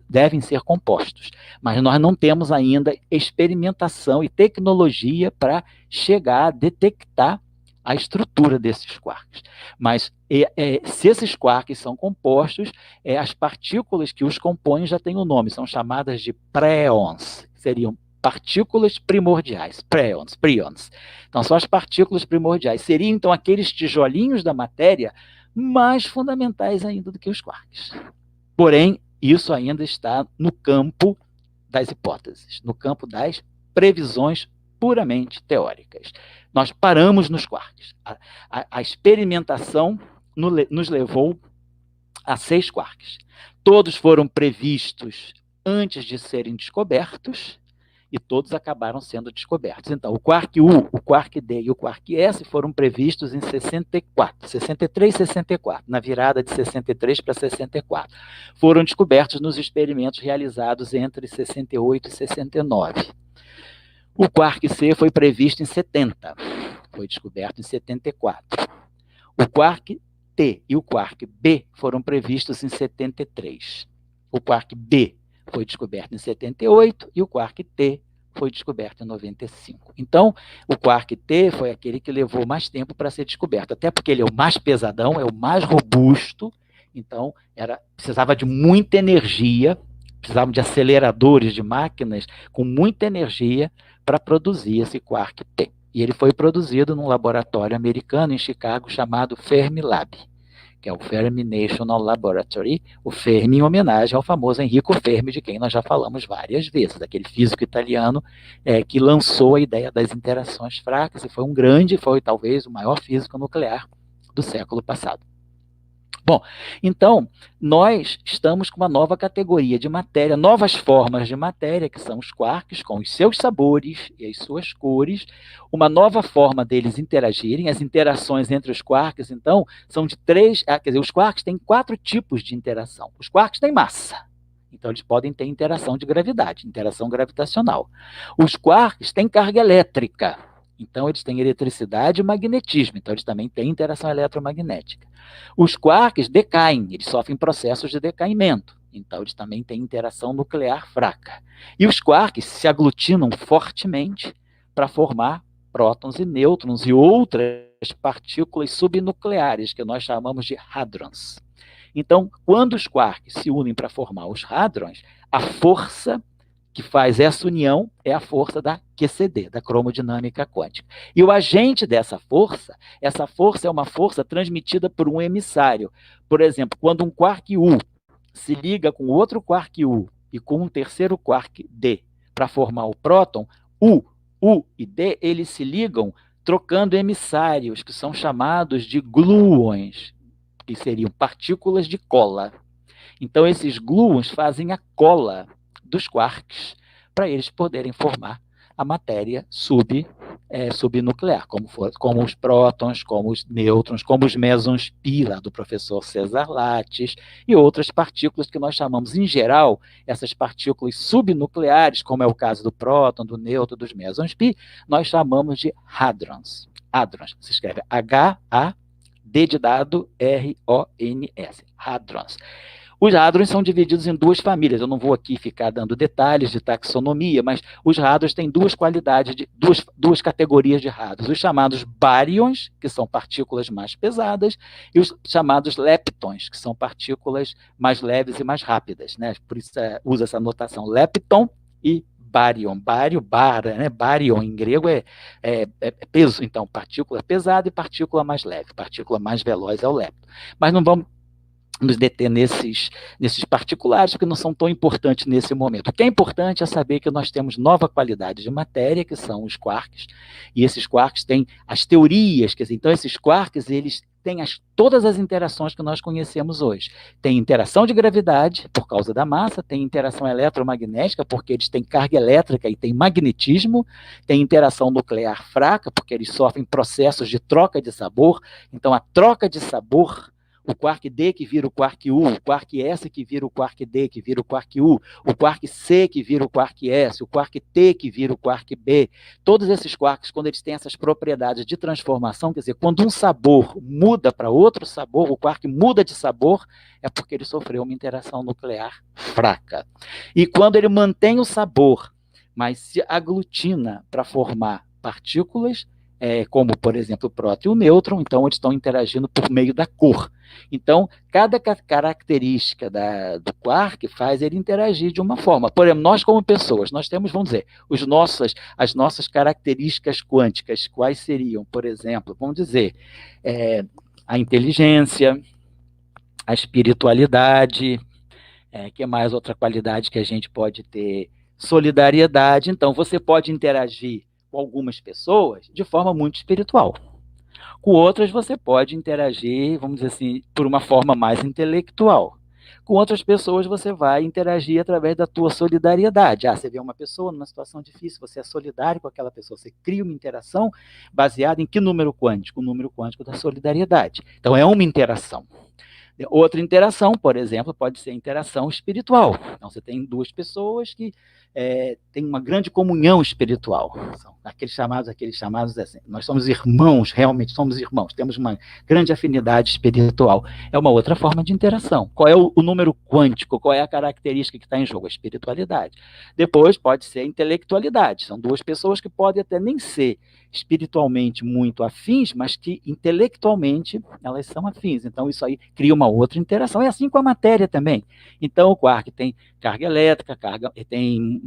Speaker 1: devem ser compostos. Mas nós não temos ainda experimentação e tecnologia para chegar a detectar a estrutura desses quarks. Mas se esses quarks são compostos, as partículas que os compõem já têm um nome, são chamadas de préons, seriam partículas primordiais, prions. Então, são as partículas primordiais. Seriam, então, aqueles tijolinhos da matéria mais fundamentais ainda do que os quarks. Porém, isso ainda está no campo das hipóteses, no campo das previsões puramente teóricas. Nós paramos nos quarks. A experimentação nos levou a 6 quarks. Todos foram previstos antes de serem descobertos e todos acabaram sendo descobertos. Então, o quark U, o quark D e o quark S foram previstos em 63 e 64, na virada de 63 para 64. Foram descobertos nos experimentos realizados entre 68 e 69. O quark C foi previsto em 70, foi descoberto em 74. O quark T e o quark B foram previstos em 73. O quark B foi descoberto em 78 e o quark T foi descoberto em 95. Então, o quark T foi aquele que levou mais tempo para ser descoberto, até porque ele é o mais pesadão, é o mais robusto, então precisava de muita energia, precisavam de aceleradores de máquinas com muita energia para produzir esse quark T. E ele foi produzido num laboratório americano em Chicago chamado Fermilab, que é o Fermi National Laboratory, o Fermi em homenagem ao famoso Enrico Fermi, de quem nós já falamos várias vezes, aquele físico italiano que lançou a ideia das interações fracas e foi talvez o maior físico nuclear do século passado. Bom, então, nós estamos com uma nova categoria de matéria, novas formas de matéria, que são os quarks, com os seus sabores e as suas cores, uma nova forma deles interagirem. As interações entre os quarks, então, são de 3, quer dizer, os quarks têm 4 tipos de interação. Os quarks têm massa, então eles podem ter interação de gravidade, interação gravitacional. Os quarks têm carga elétrica, então eles têm eletricidade e magnetismo, então eles também têm interação eletromagnética. Os quarks decaem, eles sofrem processos de decaimento, então eles também têm interação nuclear fraca. E os quarks se aglutinam fortemente para formar prótons e nêutrons e outras partículas subnucleares, que nós chamamos de hadrons. Então, quando os quarks se unem para formar os hadrons, a força que faz essa união é a força da QCD, da cromodinâmica quântica. E o agente dessa força, essa força é uma força transmitida por um emissário. Por exemplo, quando um quark U se liga com outro quark U e com um terceiro quark D para formar o próton, U e D, eles se ligam trocando emissários, que são chamados de gluons, que seriam partículas de cola. Então, esses gluons fazem a cola dos quarks para eles poderem formar a matéria subnuclear, como os prótons, como os nêutrons, como os mesons pi, lá do professor César Lattes, e outras partículas que nós chamamos, em geral, essas partículas subnucleares, como é o caso do próton, do nêutron, dos mesons pi, nós chamamos de hadrons. Hadrons, se escreve H-A-D de dado, R-O-N-S, hadrons. Os hadrons são divididos em duas famílias. Eu não vou aqui ficar dando detalhes de taxonomia, mas os hadrons têm duas qualidades, duas categorias de hadrons. Os chamados baryons, que são partículas mais pesadas, e os chamados leptons, que são partículas mais leves e mais rápidas, né? Por isso usa essa notação lepton e baryon. Baryon em grego é peso, então partícula pesada e partícula mais leve. Partícula mais veloz é o lepton. Mas não vamos nos deter nesses particulares, porque não são tão importantes nesse momento. O que é importante é saber que nós temos nova qualidade de matéria, que são os quarks, e esses quarks têm as teorias, quer dizer, então esses quarks, eles têm todas as interações que nós conhecemos hoje. Tem interação de gravidade, por causa da massa, tem interação eletromagnética, porque eles têm carga elétrica e têm magnetismo, tem interação nuclear fraca, porque eles sofrem processos de troca de sabor, então a troca de sabor, o quark D que vira o quark U, o quark S que vira o quark D, que vira o quark U, o quark C que vira o quark S, o quark T que vira o quark B. Todos esses quarks, quando eles têm essas propriedades de transformação, quer dizer, quando um sabor muda para outro sabor, o quark muda de sabor, é porque ele sofreu uma interação nuclear fraca. E quando ele mantém o sabor, mas se aglutina para formar partículas, como, por exemplo, o próton e o nêutron, então eles estão interagindo por meio da cor. Então, cada característica do quark faz ele interagir de uma forma. Por exemplo, nós como pessoas, nós temos, vamos dizer, as nossas características quânticas, quais seriam, por exemplo, vamos dizer, a inteligência, a espiritualidade, que é mais outra qualidade que a gente pode ter, solidariedade. Então, você pode interagir com algumas pessoas de forma muito espiritual. Com outras, você pode interagir, vamos dizer assim, por uma forma mais intelectual. Com outras pessoas, você vai interagir através da tua solidariedade. Você vê uma pessoa numa situação difícil, você é solidário com aquela pessoa, você cria uma interação baseada em que número quântico? O número quântico da solidariedade. Então, é uma interação. Outra interação, por exemplo, pode ser interação espiritual. Então, você tem duas pessoas que têm uma grande comunhão espiritual. São aqueles chamados assim, nós somos irmãos, realmente somos irmãos, temos uma grande afinidade espiritual. É uma outra forma de interação. Qual é o número quântico? Qual é a característica que está em jogo? A espiritualidade. Depois, pode ser a intelectualidade. São duas pessoas que podem até nem ser espiritualmente muito afins, mas que intelectualmente elas são afins. Então, isso aí cria uma outra interação. É assim com a matéria também. Então, o quark tem carga elétrica, tem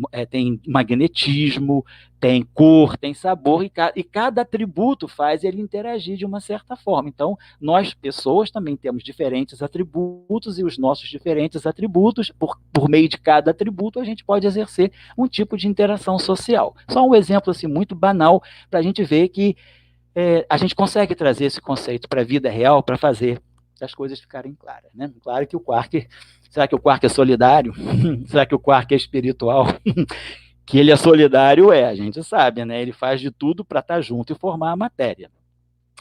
Speaker 1: magnetismo, tem cor, tem sabor, e cada atributo faz ele interagir de uma certa forma. Então, nós, pessoas, também temos diferentes atributos, e os nossos diferentes atributos, por meio de cada atributo, a gente pode exercer um tipo de interação social. Só um exemplo assim, muito banal, para a gente ver que a gente consegue trazer esse conceito para a vida real, para fazer as coisas ficarem claras, né? Claro que o quark, será que o quark é solidário? Será que o quark é espiritual? Que ele é solidário, a gente sabe, né? Ele faz de tudo para estar junto e formar a matéria.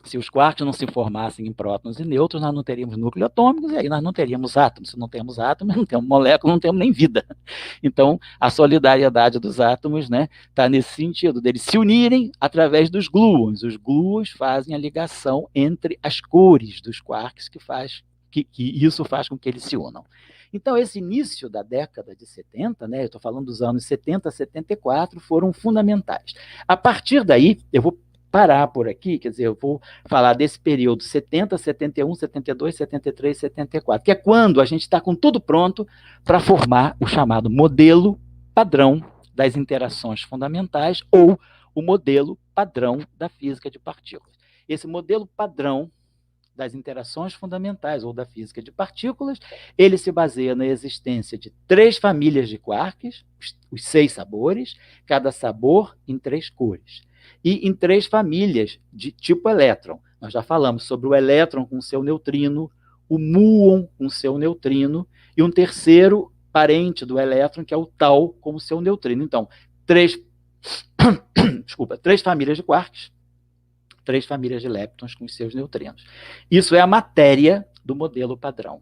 Speaker 1: Se os quarks não se formassem em prótons e nêutrons, nós não teríamos núcleos atômicos, e aí nós não teríamos átomos. Se não temos átomos, não temos moléculas, não temos nem vida. Então, a solidariedade dos átomos, né, está nesse sentido, deles se unirem através dos gluons. Os gluons fazem a ligação entre as cores dos quarks, que isso faz com que eles se unam. Então, esse início da década de 70, né, eu estou falando dos anos 70 a 74, foram fundamentais. A partir daí, eu vou parar por aqui, quer dizer, eu vou falar desse período 70, 71, 72, 73, 74, que é quando a gente está com tudo pronto para formar o chamado modelo padrão das interações fundamentais, ou o modelo padrão da física de partículas. Esse modelo padrão das interações fundamentais ou da física de partículas, ele se baseia na existência de 3 famílias de quarks, os 6 sabores, cada sabor em 3 cores, e em 3 famílias de tipo elétron. Nós já falamos sobre o elétron com seu neutrino, o muon com seu neutrino, e um terceiro parente do elétron, que é o tau, com o seu neutrino. Então, 3 famílias de quarks, 3 famílias de leptons com os seus neutrinos. Isso é a matéria do modelo padrão.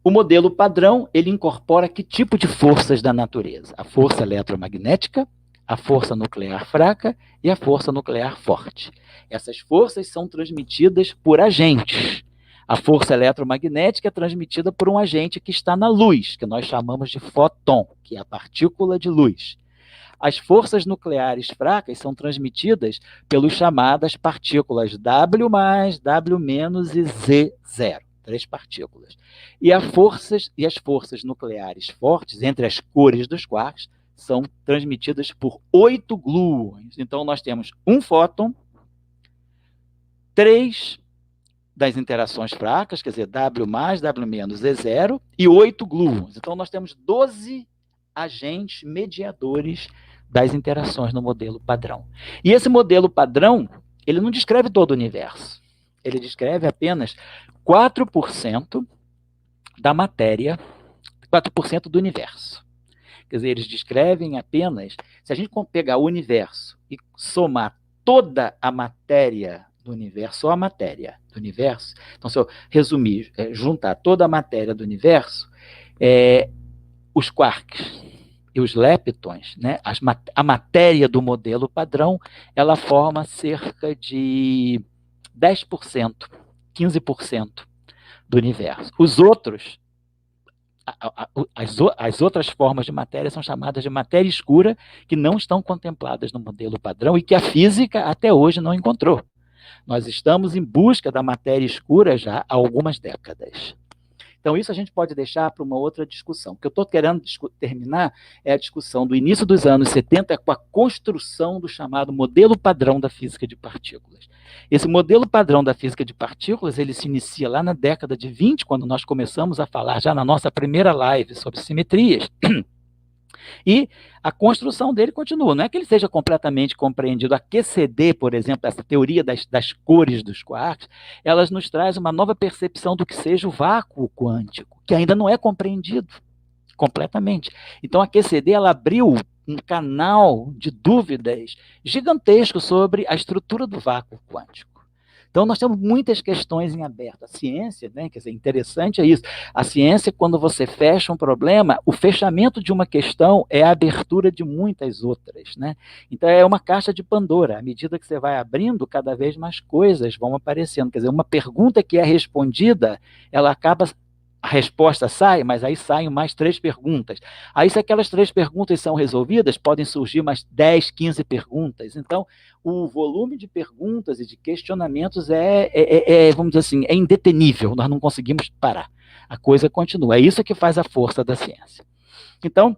Speaker 1: O modelo padrão, ele incorpora que tipo de forças da natureza? A força eletromagnética, a força nuclear fraca e a força nuclear forte. Essas forças são transmitidas por agentes. A força eletromagnética é transmitida por um agente que está na luz, que nós chamamos de fóton, que é a partícula de luz. As forças nucleares fracas são transmitidas pelas chamadas partículas W+, W- e Z0, 3 partículas. E as forças nucleares fortes, entre as cores dos quarks, são transmitidas por 8 gluons. Então, nós temos um fóton, 3 das interações fracas, quer dizer, W+, W-, Z0, e 8 gluons. Então, nós temos 12 agentes mediadores das interações no modelo padrão. E esse modelo padrão, ele não descreve todo o universo. Ele descreve apenas 4% da matéria, 4% do universo. Quer dizer, eles descrevem apenas, se a gente pegar o universo e somar toda a matéria do universo, só a matéria do universo, então se eu resumir, juntar toda a matéria do universo, os quarks e os leptons, né, a matéria do modelo padrão, ela forma cerca de 10%, 15% do universo. Os outros, as outras formas de matéria são chamadas de matéria escura, que não estão contempladas no modelo padrão e que a física até hoje não encontrou. Nós estamos em busca da matéria escura já há algumas décadas. Então, isso a gente pode deixar para uma outra discussão. O que eu estou querendo terminar é a discussão do início dos anos 70 com a construção do chamado modelo padrão da física de partículas. Esse modelo padrão da física de partículas, ele se inicia lá na década de 20, quando nós começamos a falar já na nossa primeira live sobre simetrias. E a construção dele continua. Não é que ele seja completamente compreendido. A QCD, por exemplo, essa teoria das cores dos quarks, elas nos traz uma nova percepção do que seja o vácuo quântico, que ainda não é compreendido completamente. Então, a QCD ela abriu um canal de dúvidas gigantesco sobre a estrutura do vácuo quântico. Então, nós temos muitas questões em aberto. A ciência, né, quer dizer, interessante é isso. A ciência, quando você fecha um problema, o fechamento de uma questão é a abertura de muitas outras, né? Então, é uma caixa de Pandora. À medida que você vai abrindo, cada vez mais coisas vão aparecendo. Quer dizer, uma pergunta que é respondida, ela acaba... A resposta sai, mas aí saem mais 3 perguntas. Aí, se aquelas 3 perguntas são resolvidas, podem surgir mais 10, 15 perguntas. Então, o volume de perguntas e de questionamentos vamos dizer assim, é indetenível. Nós não conseguimos parar. A coisa continua. É isso que faz a força da ciência. Então,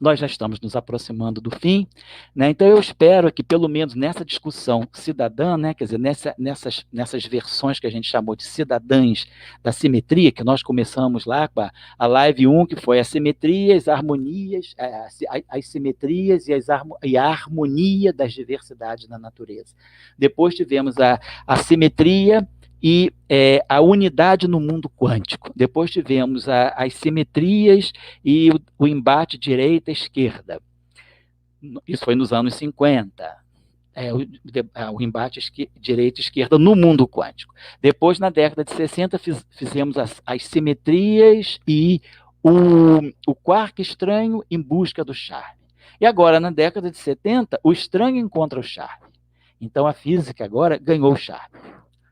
Speaker 1: nós já estamos nos aproximando do fim, né? Então eu espero que pelo menos nessa discussão cidadã, né, quer dizer, nessas versões que a gente chamou de cidadãs da simetria, que nós começamos lá com a live 1, que foi a simetria, as harmonias, as simetrias e a harmonia das diversidades na natureza. Depois tivemos a simetria e a unidade no mundo quântico. Depois tivemos as simetrias e o embate direita-esquerda. Isso foi nos anos 50. O embate direita-esquerda no mundo quântico. Depois, na década de 60, fizemos as simetrias e o quark estranho em busca do charme. E agora, na década de 70, o estranho encontra o charme. Então, a física agora ganhou o charme.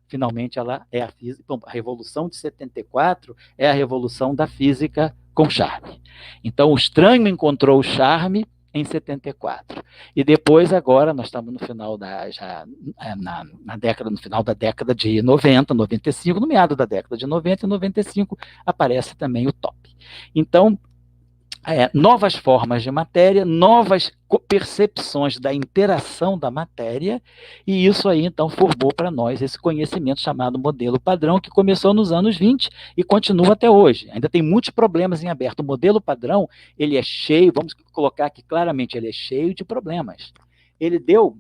Speaker 1: Finalmente, ela é a física. Bom, a Revolução de 74 é a revolução da física com charme. Então, o estranho encontrou o charme em 74. E depois, agora, nós estamos no final no final da década de 90, 95, no meado da década de 90 e 95, aparece também o top. Então, novas formas de matéria, novas percepções da interação da matéria, e isso aí, então, formou para nós esse conhecimento chamado modelo padrão, que começou nos anos 20 e continua até hoje. Ainda tem muitos problemas em aberto. O modelo padrão, ele é cheio, vamos colocar aqui claramente, ele é cheio de problemas. Ele deu,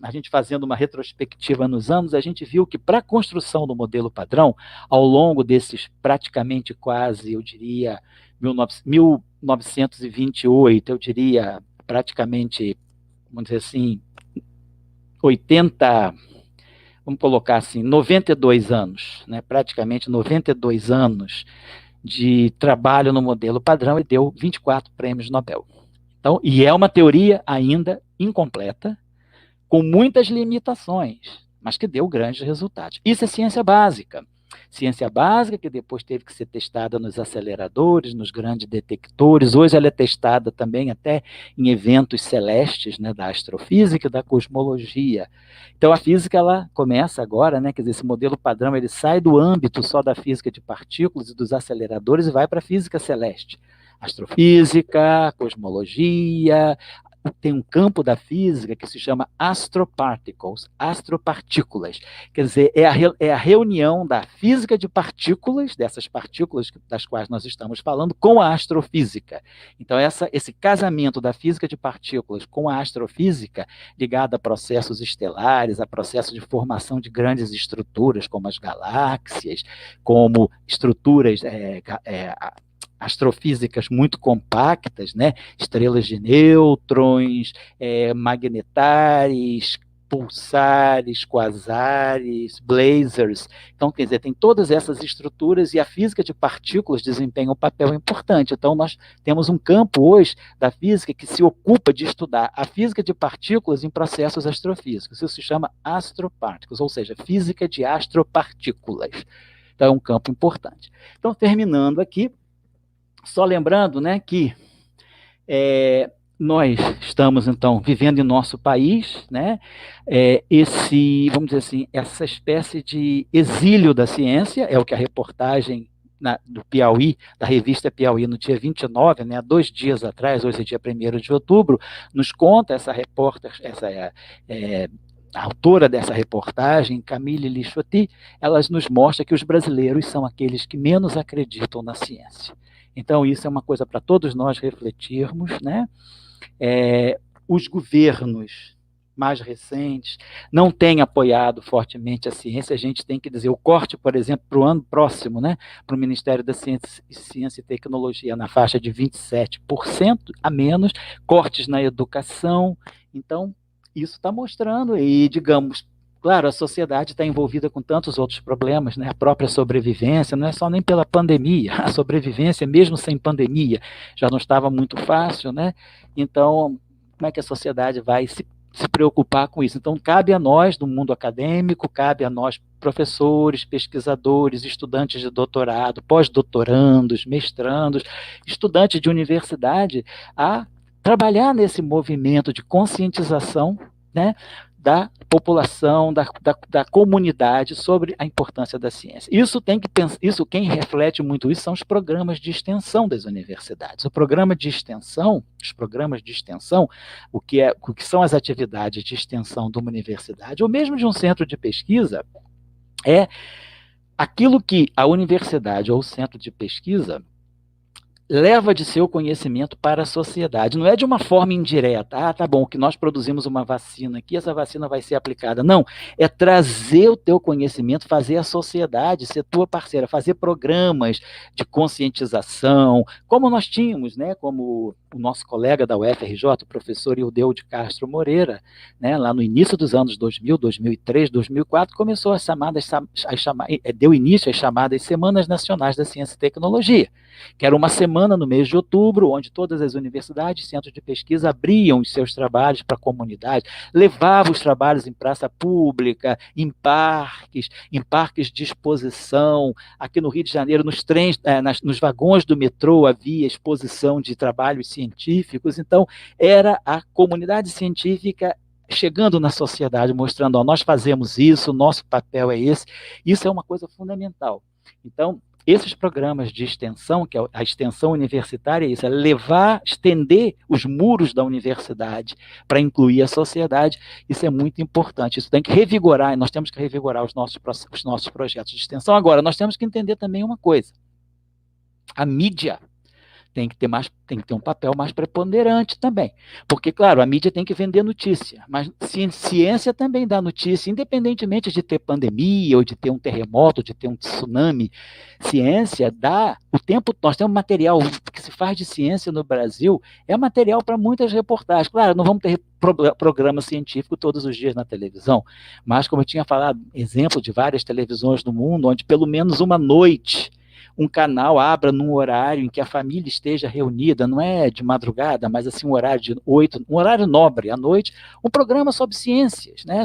Speaker 1: a gente fazendo uma retrospectiva nos anos, a gente viu que para a construção do modelo padrão, ao longo desses praticamente quase, eu diria, 1928, eu diria, praticamente, vamos dizer assim, 80, vamos colocar assim, 92 anos, né, praticamente 92 anos de trabalho no modelo padrão, e deu 24 prêmios Nobel. Então, e é uma teoria ainda incompleta, com muitas limitações, mas que deu grandes resultados. Isso é ciência básica. Ciência básica que depois teve que ser testada nos aceleradores, nos grandes detectores. Hoje ela é testada também até em eventos celestes, né, da astrofísica e da cosmologia. Então a física ela começa agora, né, quer dizer, esse modelo padrão ele sai do âmbito só da física de partículas e dos aceleradores e vai para a física celeste. Astrofísica, cosmologia, tem um campo da física que se chama astroparticles, astropartículas. Quer dizer, é a reunião da física de partículas, dessas partículas das quais nós estamos falando, com a astrofísica. Então, esse casamento da física de partículas com a astrofísica, ligado a processos estelares, a processos de formação de grandes estruturas, como as galáxias, como estruturas astrofísicas muito compactas, né? Estrelas de nêutrons, magnetares, pulsares, quasares, blazers. Então, quer dizer, tem todas essas estruturas e a física de partículas desempenha um papel importante. Então, nós temos um campo hoje da física que se ocupa de estudar a física de partículas em processos astrofísicos. Isso se chama astroparticles, ou seja, física de astropartículas. Então, é um campo importante. Então, terminando aqui, só lembrando, né, que nós estamos, então, vivendo em nosso país, né, vamos dizer assim, essa espécie de exílio da ciência, é o que a reportagem do Piauí, da revista Piauí, no dia 29, né, 2 dias atrás, hoje é dia 1º de outubro, nos conta essa repórter, a autora dessa reportagem, Camille Lichotti, ela nos mostra que os brasileiros são aqueles que menos acreditam na ciência. Então, isso é uma coisa para todos nós refletirmos, né? Os governos mais recentes não têm apoiado fortemente a ciência. A gente tem que dizer, o corte, por exemplo, para o ano próximo, né, para o Ministério da Ciência e Tecnologia, na faixa de 27% a menos, cortes na educação. Então, isso está mostrando, e, digamos, claro, a sociedade está envolvida com tantos outros problemas, né? A própria sobrevivência, não é só nem pela pandemia, a sobrevivência, mesmo sem pandemia, já não estava muito fácil, né? Então, como é que a sociedade vai se preocupar com isso? Então, cabe a nós, do mundo acadêmico, cabe a nós, professores, pesquisadores, estudantes de doutorado, pós-doutorandos, mestrandos, estudantes de universidade, a trabalhar nesse movimento de conscientização, né, da população, da comunidade sobre a importância da ciência. Isso tem que pensar, quem reflete muito isso são os programas de extensão das universidades. O programa de extensão, os programas de extensão, o que são as atividades de extensão de uma universidade, ou mesmo de um centro de pesquisa, é aquilo que a universidade ou o centro de pesquisa leva de seu conhecimento para a sociedade. Não é de uma forma indireta. Tá bom, que nós produzimos uma vacina aqui, essa vacina vai ser aplicada. Não, é trazer o teu conhecimento, fazer a sociedade ser tua parceira, fazer programas de conscientização, como nós tínhamos, né, como o nosso colega da UFRJ, o professor Ildeu de Castro Moreira, né, lá no início dos anos 2000, 2003, 2004, começou deu início às chamadas Semanas Nacionais da Ciência e Tecnologia, que era uma semana no mês de outubro, onde todas as universidades e centros de pesquisa abriam os seus trabalhos para a comunidade, levavam os trabalhos em praça pública, em parques de exposição. Aqui no Rio de Janeiro, nos trens, nos vagões do metrô, havia exposição de trabalhos científicos. Então, era a comunidade científica chegando na sociedade, mostrando, nós fazemos isso, nosso papel é esse. Isso é uma coisa fundamental. Então, esses programas de extensão, que é a extensão universitária, é isso, é levar, estender os muros da universidade para incluir a sociedade. Isso é muito importante. Isso tem que revigorar, nós temos que revigorar os nossos projetos de extensão. Agora, nós temos que entender também uma coisa: a mídia tem que ter um papel mais preponderante também. Porque, claro, a mídia tem que vender notícia, mas ciência também dá notícia, independentemente de ter pandemia, ou de ter um terremoto, ou de ter um tsunami. Ciência dá o tempo. Nós temos material que se faz de ciência no Brasil, é material para muitas reportagens. Claro, não vamos ter programa científico todos os dias na televisão, mas, como eu tinha falado, exemplo de várias televisões do mundo, onde pelo menos uma noite um canal abra num horário em que a família esteja reunida, não é de madrugada, mas assim um horário de 8, um horário nobre à noite, um programa sobre ciências, né?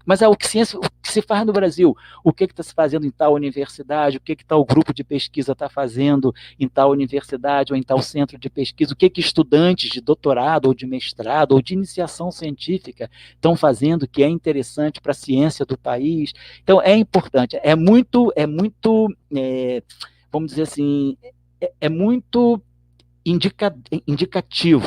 Speaker 1: Mas é o que se faz no Brasil, o que está se fazendo em tal universidade, o que tal grupo de pesquisa está fazendo em tal universidade ou em tal centro de pesquisa, o que estudantes de doutorado ou de mestrado ou de iniciação científica estão fazendo que é interessante para a ciência do país. Então é importante, vamos dizer assim, é muito indicativo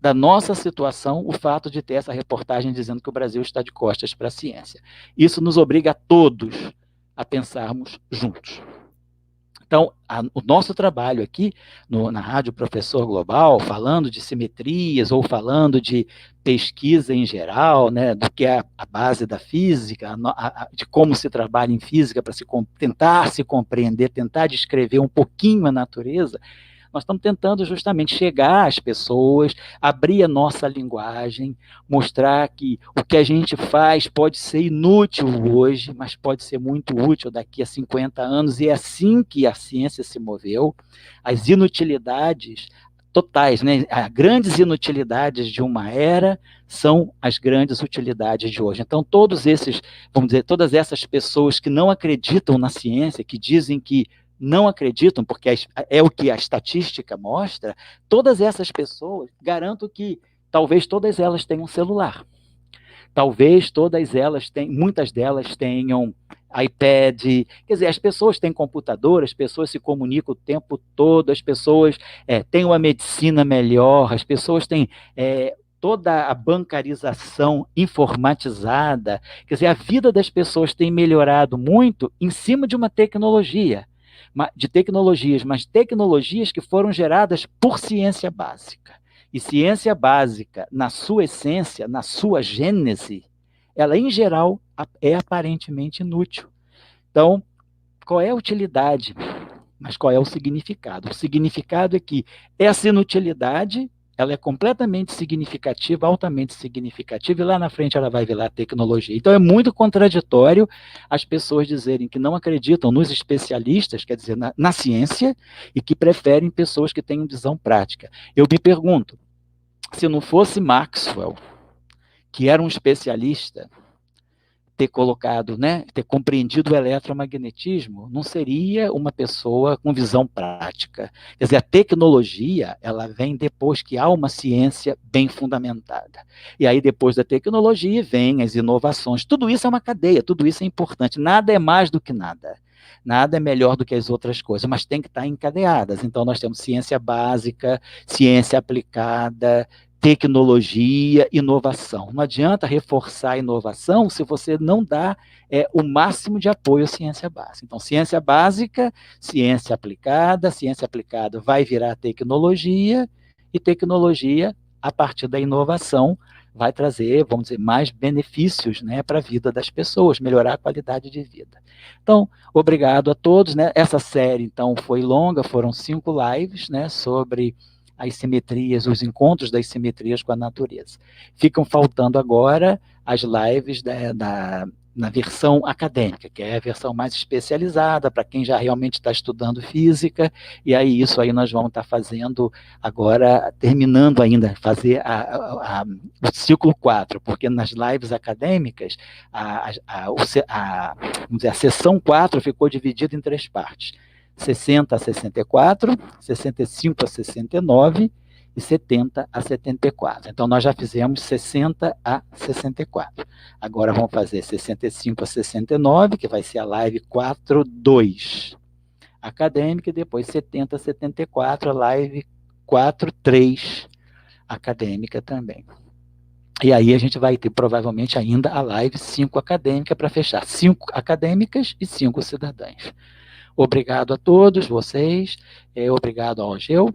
Speaker 1: da nossa situação o fato de ter essa reportagem dizendo que o Brasil está de costas para a ciência. Isso nos obriga a todos a pensarmos juntos. Então, o nosso trabalho aqui na Rádio Professor Global, falando de simetrias ou falando de pesquisa em geral, né, do que é a base da física, de como se trabalha em física para tentar se compreender, tentar descrever um pouquinho a natureza, nós estamos tentando justamente chegar às pessoas, abrir a nossa linguagem, mostrar que o que a gente faz pode ser inútil hoje, mas pode ser muito útil daqui a 50 anos, e é assim que a ciência se moveu. As inutilidades totais, né? As grandes inutilidades de uma era são as grandes utilidades de hoje. Então, todas essas pessoas que não acreditam na ciência, que dizem que não acreditam, porque é o que a estatística mostra, todas essas pessoas, garanto que talvez todas elas tenham celular. Talvez muitas delas tenham iPad, quer dizer, as pessoas têm computador, as pessoas se comunicam o tempo todo, as pessoas têm uma medicina melhor, as pessoas têm toda a bancarização informatizada, quer dizer, a vida das pessoas tem melhorado muito em cima de uma tecnologias, mas tecnologias que foram geradas por ciência básica. E ciência básica, na sua essência, na sua gênese, ela, em geral, é aparentemente inútil. Então, qual é a utilidade? Mas qual é o significado? O significado é que essa inutilidade, ela é completamente significativa, altamente significativa, e lá na frente ela vai virar tecnologia. Então é muito contraditório as pessoas dizerem que não acreditam nos especialistas, quer dizer, na ciência, e que preferem pessoas que tenham visão prática. Eu me pergunto, se não fosse Maxwell, que era um especialista, ter colocado, né, ter compreendido o eletromagnetismo, não seria uma pessoa com visão prática. Quer dizer, a tecnologia, ela vem depois que há uma ciência bem fundamentada. E aí, depois da tecnologia, vem as inovações. Tudo isso é uma cadeia, tudo isso é importante. Nada é mais do que nada. Nada é melhor do que as outras coisas, mas tem que estar encadeadas. Então, nós temos ciência básica, ciência aplicada, tecnologia, inovação. Não adianta reforçar a inovação se você não dá o máximo de apoio à ciência básica. Então, ciência básica, ciência aplicada vai virar tecnologia, e tecnologia, a partir da inovação, vai trazer, vamos dizer, mais benefícios, né, para a vida das pessoas, melhorar a qualidade de vida. Então, obrigado a todos, né? Essa série, então, foi longa, foram 5 lives, né, sobre as simetrias, os encontros das simetrias com a natureza. Ficam faltando agora as lives na versão acadêmica, que é a versão mais especializada, para quem já realmente está estudando física, e aí isso aí nós vamos estar fazendo agora, terminando ainda, fazer o ciclo 4, porque nas lives acadêmicas, vamos dizer, a sessão 4 ficou dividida em 3 partes. 60 a 64, 65 a 69 e 70 a 74. Então, nós já fizemos 60 a 64. Agora vamos fazer 65 a 69, que vai ser a live 4.2. acadêmica, e depois 70, 74, a live 43 acadêmica também. E aí a gente vai ter, provavelmente, ainda a live 5 acadêmica para fechar. 5 acadêmicas e 5 cidadãs. Obrigado a todos vocês, obrigado ao Ageu,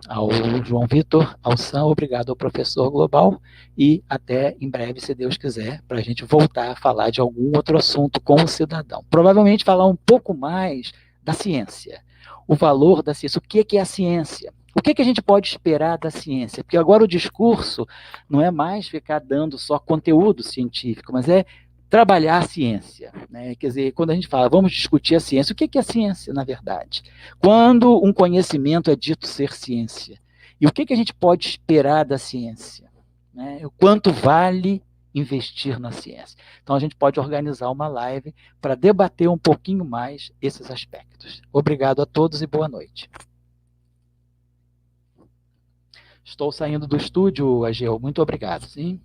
Speaker 1: ao João Vitor, ao Sam, obrigado ao professor Global, e até em breve, se Deus quiser, para a gente voltar a falar de algum outro assunto com o cidadão. Provavelmente falar um pouco mais da ciência, o valor da ciência, o que é a ciência? O que a gente pode esperar da ciência? Porque agora o discurso não é mais ficar dando só conteúdo científico, mas é trabalhar a ciência, né? Quer dizer, quando a gente fala, vamos discutir a ciência, o que é a ciência, na verdade? Quando um conhecimento é dito ser ciência? E o que a gente pode esperar da ciência? Né? O quanto vale investir na ciência? Então, a gente pode organizar uma live para debater um pouquinho mais esses aspectos. Obrigado a todos e boa noite. Estou saindo do estúdio, Ageu. Muito obrigado. Sim?